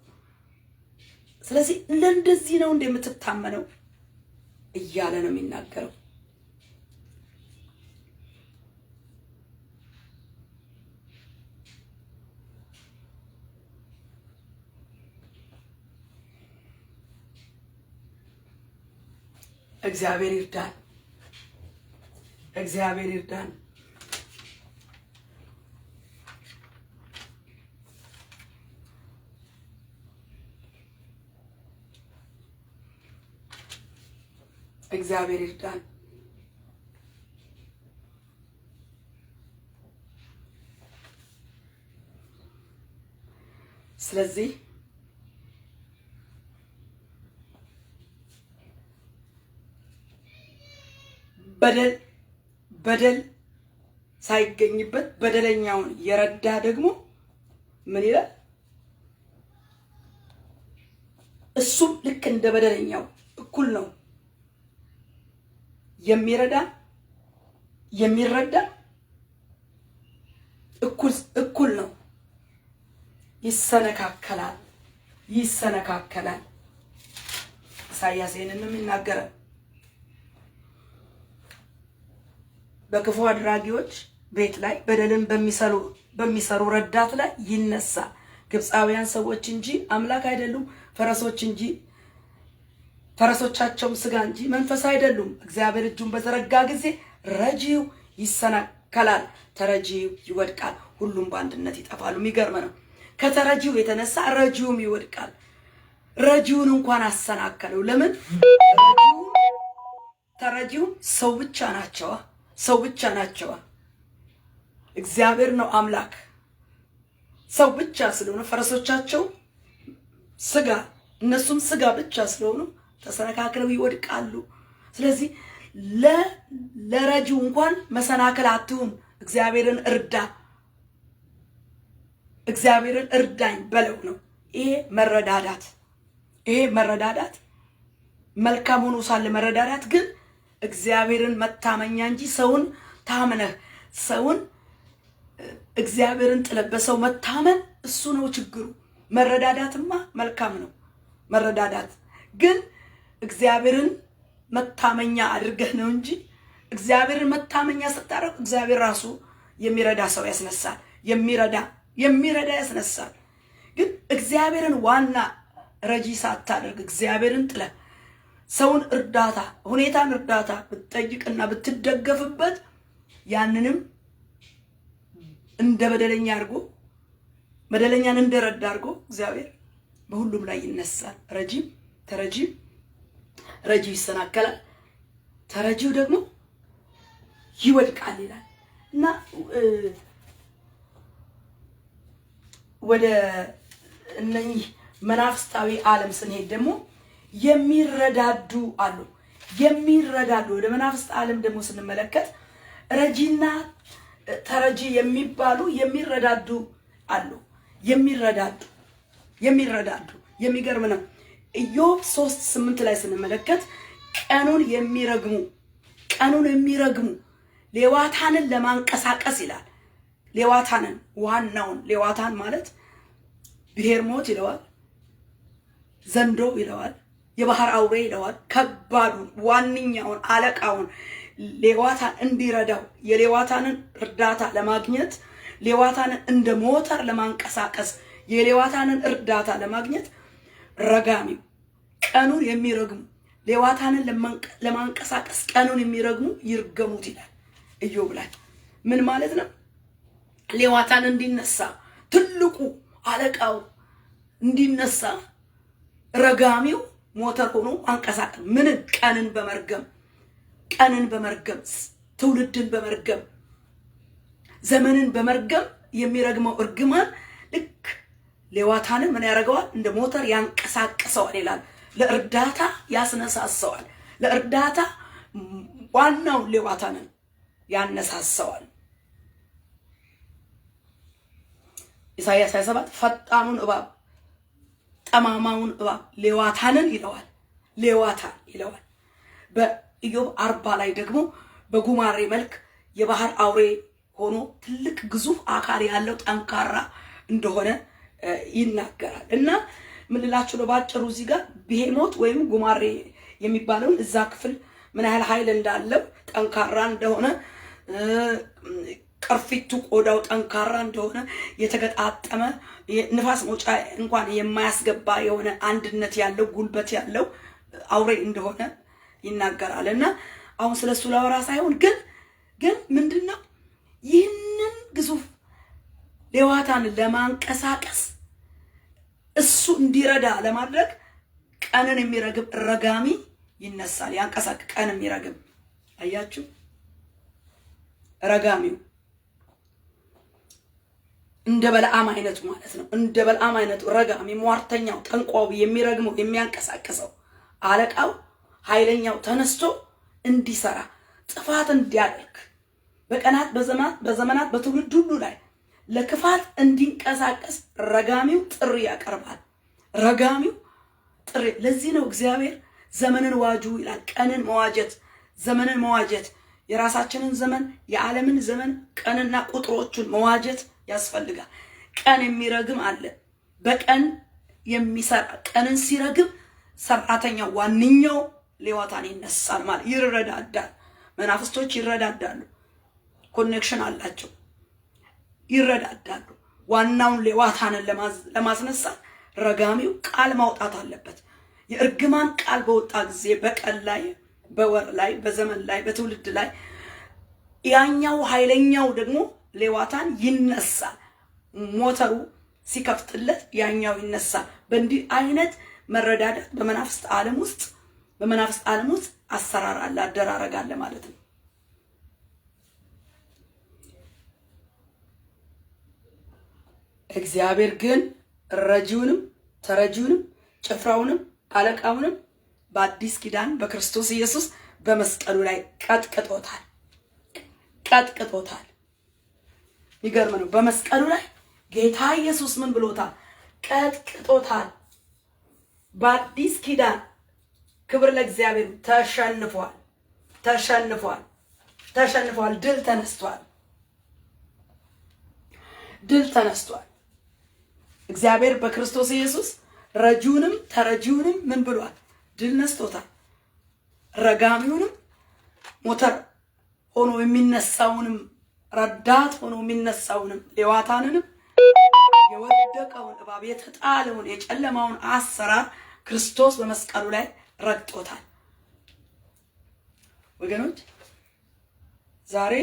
ስለዚህ ለእንደዚህ ነው እንደምትታመነው እያለ ነው የሚናገረው። እግዚአብሔር ይርዳን። እግዚአብሔር ይርዳን። እግዚአብሔር ይርዳን። ስለዚህ በደል ሳይገኝበት በደለኛውን የረዳ ደግሞ ምን ይላል? እሱም ልክ እንደ በደለኛው እኩል ነው። የሚረዳ እኩል ነው። ይሰነካከላል። ኢሳይያስ ይህንንም ይናገራል። በክፉ አድራጊዎች ቤት ላይ በደልን በሚሰሩ ረዳት ላይ ይነሳ። ግብፃውያን ሰዎች እንጂ አምላክ አይደሉም፣ ፈረሶቻቸውም ስጋ እንጂ መንፈስ አይደሉም። እግዚአብሔር እጁን በዘረጋ ጊዜ ረጂው ይሰናከላል፣ ተረጂው ይወድቃል፣ ሁሉም በአንድነት ይጠፋሉ። የሚገርም ነው። ከተረጂው የተነሳ ረጂውም ይወድቃል። ረጂውን እንኳን አሰናከለው። ለምን? ተረጂውም ሰው ብቻ ናቸው። እግዚአብሔር ነው አምላክ። ሰው ብቻ ስለሆነ ፈረሶቻቸው ስጋ፣ እነሱም ስጋ ብቻ ስለሆኑ ተሰነካክለው ይወድቃሉ። ስለዚህ ለረጂው እንኳን መሰናከል አትሁን። እግዚአብሔርን እርዳኝ በለው ነው። ይሄ መረዳዳት መልካም ሆኖ ሳለ መረዳዳት ግን እግዚአብሔርን መታመኛ እንጂ ሰውን ታምነህ እግዚአብሔርን ጥለበሰው መታመን እሱ ነው ችግሩ። መረዳዳትማ መልካም ነው። መረዳዳት ግን እግዚአብሔርን መታመኛ አድርገህ ነው እንጂ እግዚአብሔርን መታመኛ ስታደርግ እግዚአብሔር ራሱ የሚረዳ ሰው ያስነሳል። የሚረዳ ያስነሳል። ግን እግዚአብሔርን ዋና ረጂ ሳታደርግ እግዚአብሔርን ጥለህ ሰውን ሁኔታን እርዳታ ብትጠይቅና ብትደገፍበት ያንንም እንደ በደለኛን እንደረዳ አድርጎ እግዚአብሔር በሁሉም ላይ ይነሳል። ረጂው ይሰናከላል፣ ተረጂው ደግሞ ይወድቃል ይላል እና ወደ እነኚህ መናፍስታዊ ዓለም ስንሄድ ደግሞ የሚረዳዱ አሉ። ወደ መናፍስት ዓለም ደግሞ ስንመለከት ረጂና ተረጂ የሚባሉ የሚረዳዱ አሉ። የሚገርም ነው። ኢዮብ 3:8 ላይ ስንመለከት ቀኑን የሚረግሙ ሌዋታንን ለማንቀሳቀስ ይላል። ሌዋታን ማለት ብሄርሞት ይለዋል፣ ዘንዶ ይለዋል፣ የባህር አውሬ ይለዋል። ከባዱን ዋንኛውን አለቃውን ሌዋታን እንዲረዳው የሌዋታንን እርዳታ ለማግኘት ሌዋታንን እንደ ሞተር ለማንቀሳቀስ የሌዋታንን እርዳታ ለማግኘት ረጋሚው ቀኑን የሚረግሙ ሌዋታንን ለማንቀሳቀስ ቀኑን የሚረግሙ ይርገሙት ይላል ኢዮብ ላይ። ምን ማለት ነው? ሌዋታን እንዲነሳ ትልቁ አለቃው እንዲነሳ ረጋሚው ሞተር ሆኖ አንቀሳቀስ ምን ቀንን በመርገም ትውልድን በመርገም ዘመንን በመርገም የሚረግመው እርግማን ልክ ሌዋታንን ምን ያደርገዋል? እንደ ሞተር ያንቀሳቅሰዋል ይላል። ለእርዳታ ያስነሳሰዋል። ለእርዳታ ዋናው ሌዋታንን ያነሳሰዋል። ኢሳይያስ 27 ፈጣኑን እባብ ጠማማውን እባብ ሌዋታንን ይለዋል። ሌዋታን ይለዋል። በኢዮብ 40 ላይ ደግሞ በጉማሬ መልክ የባህር አውሬ ሆኖ ትልቅ ግዙፍ አካል ያለው ጠንካራ እንደሆነ ይናገራል። እና ምን ልላችሁ ነው ባጭሩ እዚህ ጋር ብሄሞት ወይም ጉማሬ የሚባለውን እዛ ክፍል ምን ያህል ኃይል እንዳለው ጠንካራ እንደሆነ ቅርፊቱ ቆዳው ጠንካራ እንደሆነ የተገጣጠመ ንፋስ መውጫ እንኳን የማያስገባ የሆነ አንድነት ያለው ጉልበት ያለው አውሬ እንደሆነ ይናገራል። እና አሁን ስለሱ ላወራ ሳይሆን ግን ምንድነው ይህንን ግዙፍ ሌዋታንን ለማንቀሳቀስ እሱ እንዲረዳ ለማድረግ ቀንን የሚረግም ረጋሚ ይነሳል። ያንቀሳቀስ ቀን የሚረግም አያችሁ፣ ረጋሚው እንደ በለዓም አይነቱ ማለት ነው። እንደ በለዓም አይነቱ ረጋሚ ሟርተኛው ጠንቋው የሚረግመው የሚያንቀሳቅሰው አለቃው ኃይለኛው ተነስቶ እንዲሰራ ጥፋት እንዲያደርግ በቀናት በዘመናት በትውልድ ሁሉ ላይ ለክፋት እንዲንቀሳቀስ ረጋሚው ጥሪ ያቀርባል። ረጋሚው ጥሪ። ለዚህ ነው እግዚአብሔር ዘመንን ዋጁ ይላል። ቀንን መዋጀት፣ ዘመንን መዋጀት፣ የራሳችንን ዘመን የዓለምን ዘመን ቀንና ቁጥሮቹን መዋጀት ያስፈልጋል። ቀን የሚረግም አለ፣ በቀን የሚሰራ ቀንን ሲረግም ሰራተኛው ዋንኛው ሌዋታን ይነሳል ማለት ይረዳዳል። መናፍስቶች ይረዳዳሉ፣ ኮኔክሽን አላቸው፣ ይረዳዳሉ። ዋናውን ሌዋታንን ለማስነሳት ረጋሚው ቃል ማውጣት አለበት። የእርግማን ቃል በወጣ ጊዜ በቀን ላይ፣ በወር ላይ፣ በዘመን ላይ፣ በትውልድ ላይ ያኛው ኃይለኛው ደግሞ ሌዋታን ይነሳል። ሞተሩ ሲከፍትለት ያኛው ይነሳል። በእንዲህ አይነት መረዳዳት በመናፍስት ዓለም ውስጥ አሰራር አለ፣ አደራረግ አለ ማለት ነው። እግዚአብሔር ግን ረጂውንም ተረጂውንም ጭፍራውንም አለቃውንም በአዲስ ኪዳን በክርስቶስ ኢየሱስ በመስቀሉ ላይ ቀጥቅጦታል። ይገርም ነው። በመስቀሉ ላይ ጌታ ኢየሱስ ምን ብሎታል? ቀጥቅጦታል። በአዲስ ኪዳን ክብር ለእግዚአብሔር። ተሸንፏል። ድል ተነስቷል። እግዚአብሔር በክርስቶስ ኢየሱስ ረጂውንም ተረጂውንም ምን ብሏል? ድል ነስቶታል። ረጋሚውንም ሞተር ሆኖ የሚነሳውንም ረዳት ሆኖ የሚነሳውንም ሌዋታንንም የወደቀውን እባብ የተጣለውን የጨለማውን አሰራር ክርስቶስ በመስቀሉ ላይ ረግጦታል። ወገኖች ዛሬ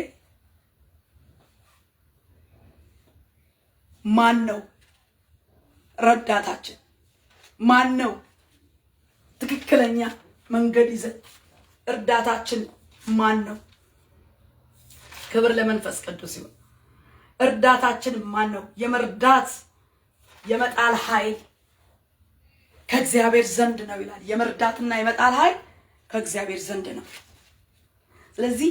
ማን ነው ረዳታችን? ማን ነው ትክክለኛ መንገድ ይዘን እርዳታችን ማን ነው? ክብር ለመንፈስ ቅዱስ ይሁን። እርዳታችን ማን ነው? የመርዳት የመጣል ኃይል ከእግዚአብሔር ዘንድ ነው ይላል። የመርዳትና የመጣል ኃይል ከእግዚአብሔር ዘንድ ነው። ስለዚህ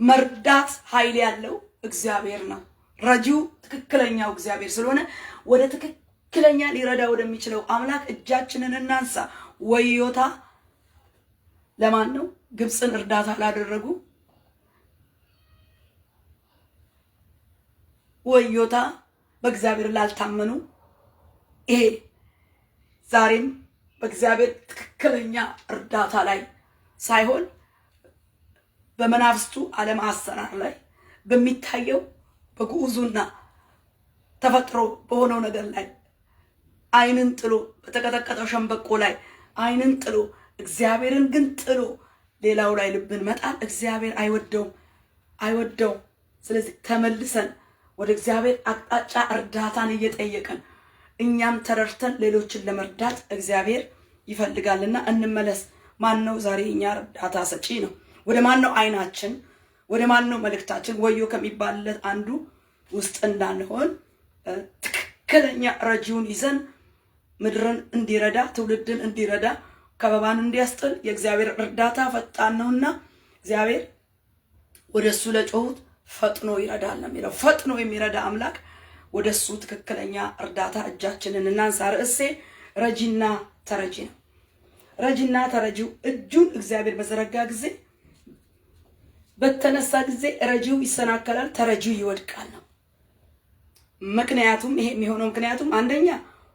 መርዳት ኃይል ያለው እግዚአብሔር ነው። ረጂው ትክክለኛው እግዚአብሔር ስለሆነ ወደ ትክክለኛ ሊረዳ ወደሚችለው አምላክ እጃችንን እናንሳ። ወዮታ ለማን ነው? ግብፅን እርዳታ ላደረጉ ወዮታ በእግዚአብሔር ላልታመኑ። ይሄ ዛሬም በእግዚአብሔር ትክክለኛ እርዳታ ላይ ሳይሆን በመናፍስቱ ዓለም አሰራር ላይ በሚታየው በግዑዙና ተፈጥሮ በሆነው ነገር ላይ አይንን ጥሎ በተቀጠቀጠው ሸምበቆ ላይ አይንን ጥሎ እግዚአብሔርን ግን ጥሎ ሌላው ላይ ልብን መጣል እግዚአብሔር አይወደውም። ስለዚህ ተመልሰን ወደ እግዚአብሔር አቅጣጫ እርዳታን እየጠየቀን እኛም ተረድተን ሌሎችን ለመርዳት እግዚአብሔር ይፈልጋልና እንመለስ። ማን ነው ዛሬ እኛ እርዳታ ሰጪ ነው? ወደ ማን ነው አይናችን? ወደ ማን ነው መልእክታችን? ወዮ ከሚባልለት አንዱ ውስጥ እንዳንሆን ትክክለኛ ረጂውን ይዘን ምድርን እንዲረዳ ትውልድን እንዲረዳ ከበባን እንዲያስጥል የእግዚአብሔር እርዳታ ፈጣን ነውና እግዚአብሔር ወደሱ ለጮሁት ፈጥኖ ይረዳል ነው የሚለው። ፈጥኖ የሚረዳ አምላክ ወደሱ ትክክለኛ እርዳታ እጃችንን እናንሳ። ርዕሴ ረጂና ተረጂ ነው። ረጂና ተረጂው እጁን እግዚአብሔር በዘረጋ ጊዜ በተነሳ ጊዜ ረጂው ይሰናከላል፣ ተረጂው ይወድቃል ነው። ምክንያቱም ይሄ የሚሆነው ምክንያቱም አንደኛ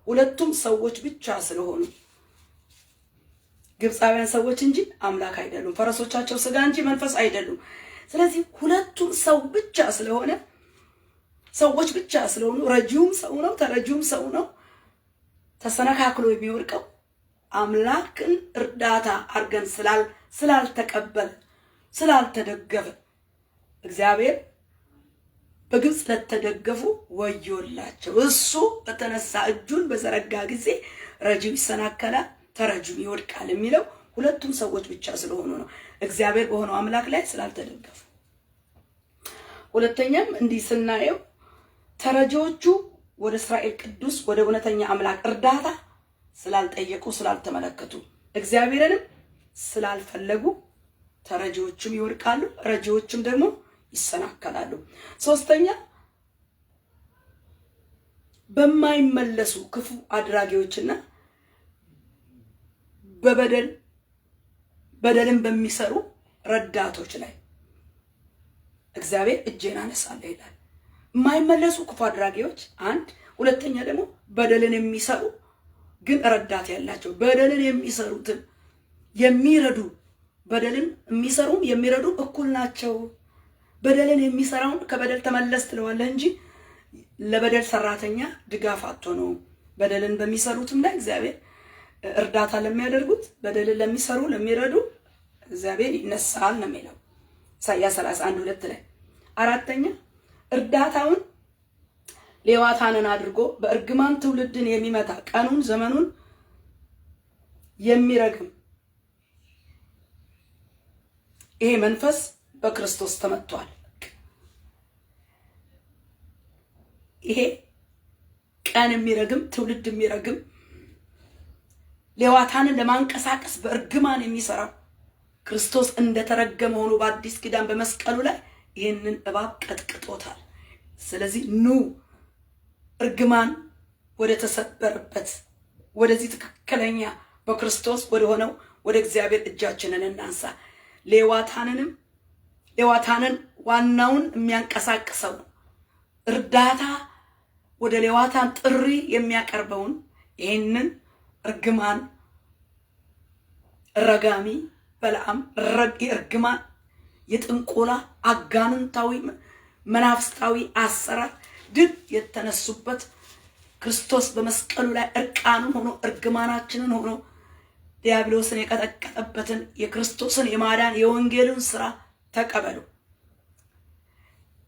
ሁለቱም ሰዎች ብቻ ስለሆኑ ግብፃውያን ሰዎች እንጂ አምላክ አይደሉም። ፈረሶቻቸው ስጋ እንጂ መንፈስ አይደሉም። ስለዚህ ሁለቱም ሰው ብቻ ስለሆነ ሰዎች ብቻ ስለሆኑ ረጂውም ሰው ነው፣ ተረጂውም ሰው ነው። ተሰነካክሎ የሚወድቀው አምላክን እርዳታ አርገን ስላልተቀበለ ስላልተደገፈ እግዚአብሔር በግብፅ ለተደገፉ ወዮላቸው። እሱ በተነሳ እጁን በዘረጋ ጊዜ ረጂው ይሰናከላል፣ ተረጂው ይወድቃል የሚለው ሁለቱም ሰዎች ብቻ ስለሆኑ ነው፣ እግዚአብሔር በሆነው አምላክ ላይ ስላልተደገፉ። ሁለተኛም እንዲህ ስናየው ተረጂዎቹ ወደ እስራኤል ቅዱስ ወደ እውነተኛ አምላክ እርዳታ ስላልጠየቁ ስላልተመለከቱ እግዚአብሔርንም ስላልፈለጉ ተረጂዎቹም ይወድቃሉ፣ ረጂዎቹም ደግሞ ይሰናከላሉ። ሶስተኛ በማይመለሱ ክፉ አድራጊዎችና በደልን በሚሰሩ ረዳቶች ላይ እግዚአብሔር እጄን አነሳለሁ ይላል። የማይመለሱ ክፉ አድራጊዎች አንድ፣ ሁለተኛ ደግሞ በደልን የሚሰሩ ግን ረዳት ያላቸው በደልን የሚሰሩትን የሚረዱ በደልን የሚሰሩም የሚረዱ እኩል ናቸው። በደልን የሚሰራውን ከበደል ተመለስ ትለዋለህ እንጂ ለበደል ሰራተኛ ድጋፍ አትሆነው። በደልን በሚሰሩትም ላይ እግዚአብሔር እርዳታ ለሚያደርጉት በደልን ለሚሰሩ ለሚረዱ እግዚአብሔር ይነሳል ነው የሚለው ኢሳይያስ 31:2 ላይ። አራተኛ እርዳታውን ሌዋታንን አድርጎ በእርግማን ትውልድን የሚመታ ቀኑን ዘመኑን የሚረግም ይሄ መንፈስ በክርስቶስ ተመቷል። ይሄ ቀን የሚረግም ትውልድ የሚረግም ሌዋታንን ለማንቀሳቀስ በእርግማን የሚሰራው ክርስቶስ እንደተረገመ ሆኖ በአዲስ ኪዳን በመስቀሉ ላይ ይህንን እባብ ቀጥቅጦታል። ስለዚህ ኑ እርግማን ወደ ተሰበረበት ወደዚህ ትክክለኛ በክርስቶስ ወደ ሆነው ወደ እግዚአብሔር እጃችንን እናንሳ። ሌዋታንን ዋናውን የሚያንቀሳቅሰው እርዳታ ወደ ሌዋታን ጥሪ የሚያቀርበውን ይህንን እርግማን ረጋሚ በለዓም እርግማን የጥንቆላ አጋንንታዊ መናፍስታዊ አሰራር ድል የተነሱበት ክርስቶስ በመስቀሉ ላይ እርቃኑን ሆኖ እርግማናችንን ሆኖ ዲያብሎስን የቀጠቀጠበትን የክርስቶስን የማዳን የወንጌልን ስራ ተቀበሉ።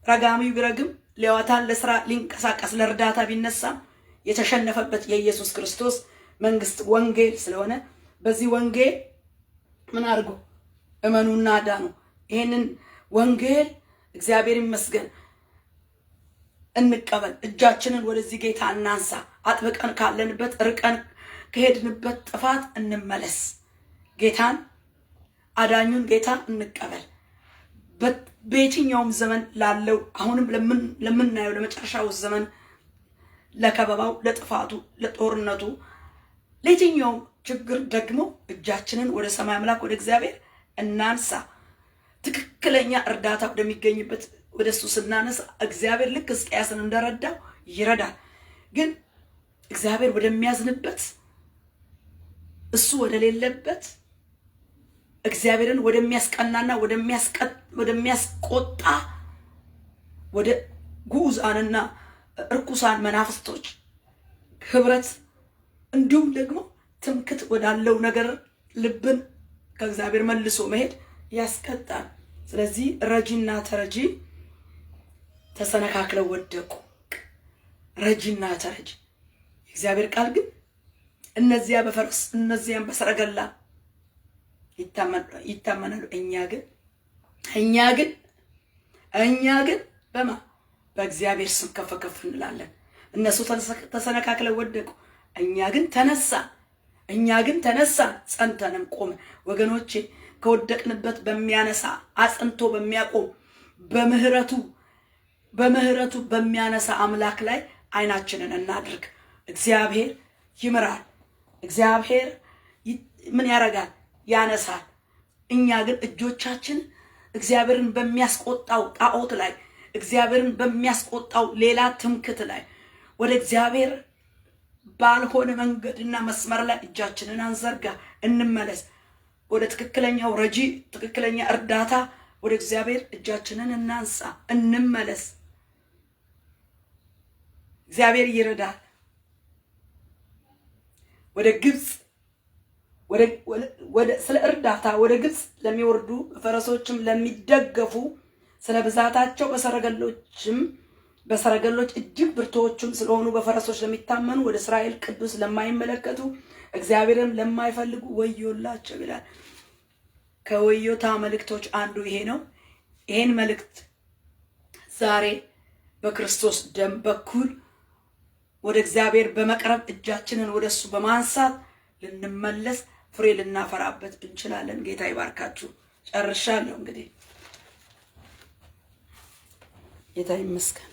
ረጋሚው ቢረግም ሌዋታን ለስራ ሊንቀሳቀስ ለእርዳታ ቢነሳም የተሸነፈበት የኢየሱስ ክርስቶስ መንግስት ወንጌል ስለሆነ በዚህ ወንጌል ምን አድርጎ እመኑና ዳኑ። ይሄንን ወንጌል እግዚአብሔር ይመስገን እንቀበል። እጃችንን ወደዚህ ጌታ እናንሳ። አጥብቀን ካለንበት ርቀን ከሄድንበት ጥፋት እንመለስ። ጌታን አዳኙን ጌታ እንቀበል። በየትኛውም ዘመን ላለው አሁንም ለምናየው ለመጨረሻው ዘመን ለከበባው፣ ለጥፋቱ፣ ለጦርነቱ፣ ለየትኛውም ችግር ደግሞ እጃችንን ወደ ሰማይ አምላክ ወደ እግዚአብሔር እናንሳ። ትክክለኛ እርዳታ ወደሚገኝበት ወደ እሱ ስናነሳ እግዚአብሔር ልክ ሕዝቅያስን እንደረዳው ይረዳል። ግን እግዚአብሔር ወደሚያዝንበት እሱ ወደሌለበት እግዚአብሔርን ወደሚያስቀናና ወደሚያስቆጣ ወደ ጉዑዛንና እርኩሳን መናፍስቶች ህብረት እንዲሁም ደግሞ ትምክት ወዳለው ነገር ልብን ከእግዚአብሔር መልሶ መሄድ ያስቀጣል። ስለዚህ ረጂና ተረጂ ተሰነካክለው ወደቁ። ረጂና ተረጂ እግዚአብሔር ቃል ግን እነዚያ በፈረስ እነዚያም በሰረገላ ይታመናሉ። እኛ ግን በእግዚአብሔር ስም ከፍ ከፍ እንላለን። እነሱ ተሰነካክለው ወደቁ፣ እኛ ግን ተነሳን ጸንተንም ቆመ። ወገኖቼ ከወደቅንበት በሚያነሳ አጽንቶ በሚያቆም በምህረቱ በሚያነሳ አምላክ ላይ አይናችንን እናድርግ። እግዚአብሔር ይምራል። እግዚአብሔር ምን ያረጋል? ያነሳል። እኛ ግን እጆቻችን እግዚአብሔርን በሚያስቆጣው ጣዖት ላይ፣ እግዚአብሔርን በሚያስቆጣው ሌላ ትምክት ላይ፣ ወደ እግዚአብሔር ባልሆነ መንገድና መስመር ላይ እጃችንን አንዘርጋ። እንመለስ ወደ ትክክለኛው ረጂ፣ ትክክለኛ እርዳታ ወደ እግዚአብሔር እጃችንን እናንሳ። እንመለስ። እግዚአብሔር ይረዳል። ወደ ግብጽ ስለ እርዳታ ወደ ግብጽ ለሚወርዱ ፈረሶችም ለሚደገፉ ስለ ብዛታቸው በሰረገሎች እጅግ ብርቶችም ስለሆኑ በፈረሶች ለሚታመኑ ወደ እስራኤል ቅዱስ ለማይመለከቱ እግዚአብሔርን ለማይፈልጉ ወዮላቸው ይላል። ከወዮታ መልእክቶች አንዱ ይሄ ነው። ይሄን መልእክት ዛሬ በክርስቶስ ደም በኩል ወደ እግዚአብሔር በመቅረብ እጃችንን ወደሱ በማንሳት ልንመለስ ፍሬ ልናፈራበት እንችላለን። ጌታ ይባርካችሁ። ጨርሻለሁ። እንግዲህ ጌታ ይመስገን።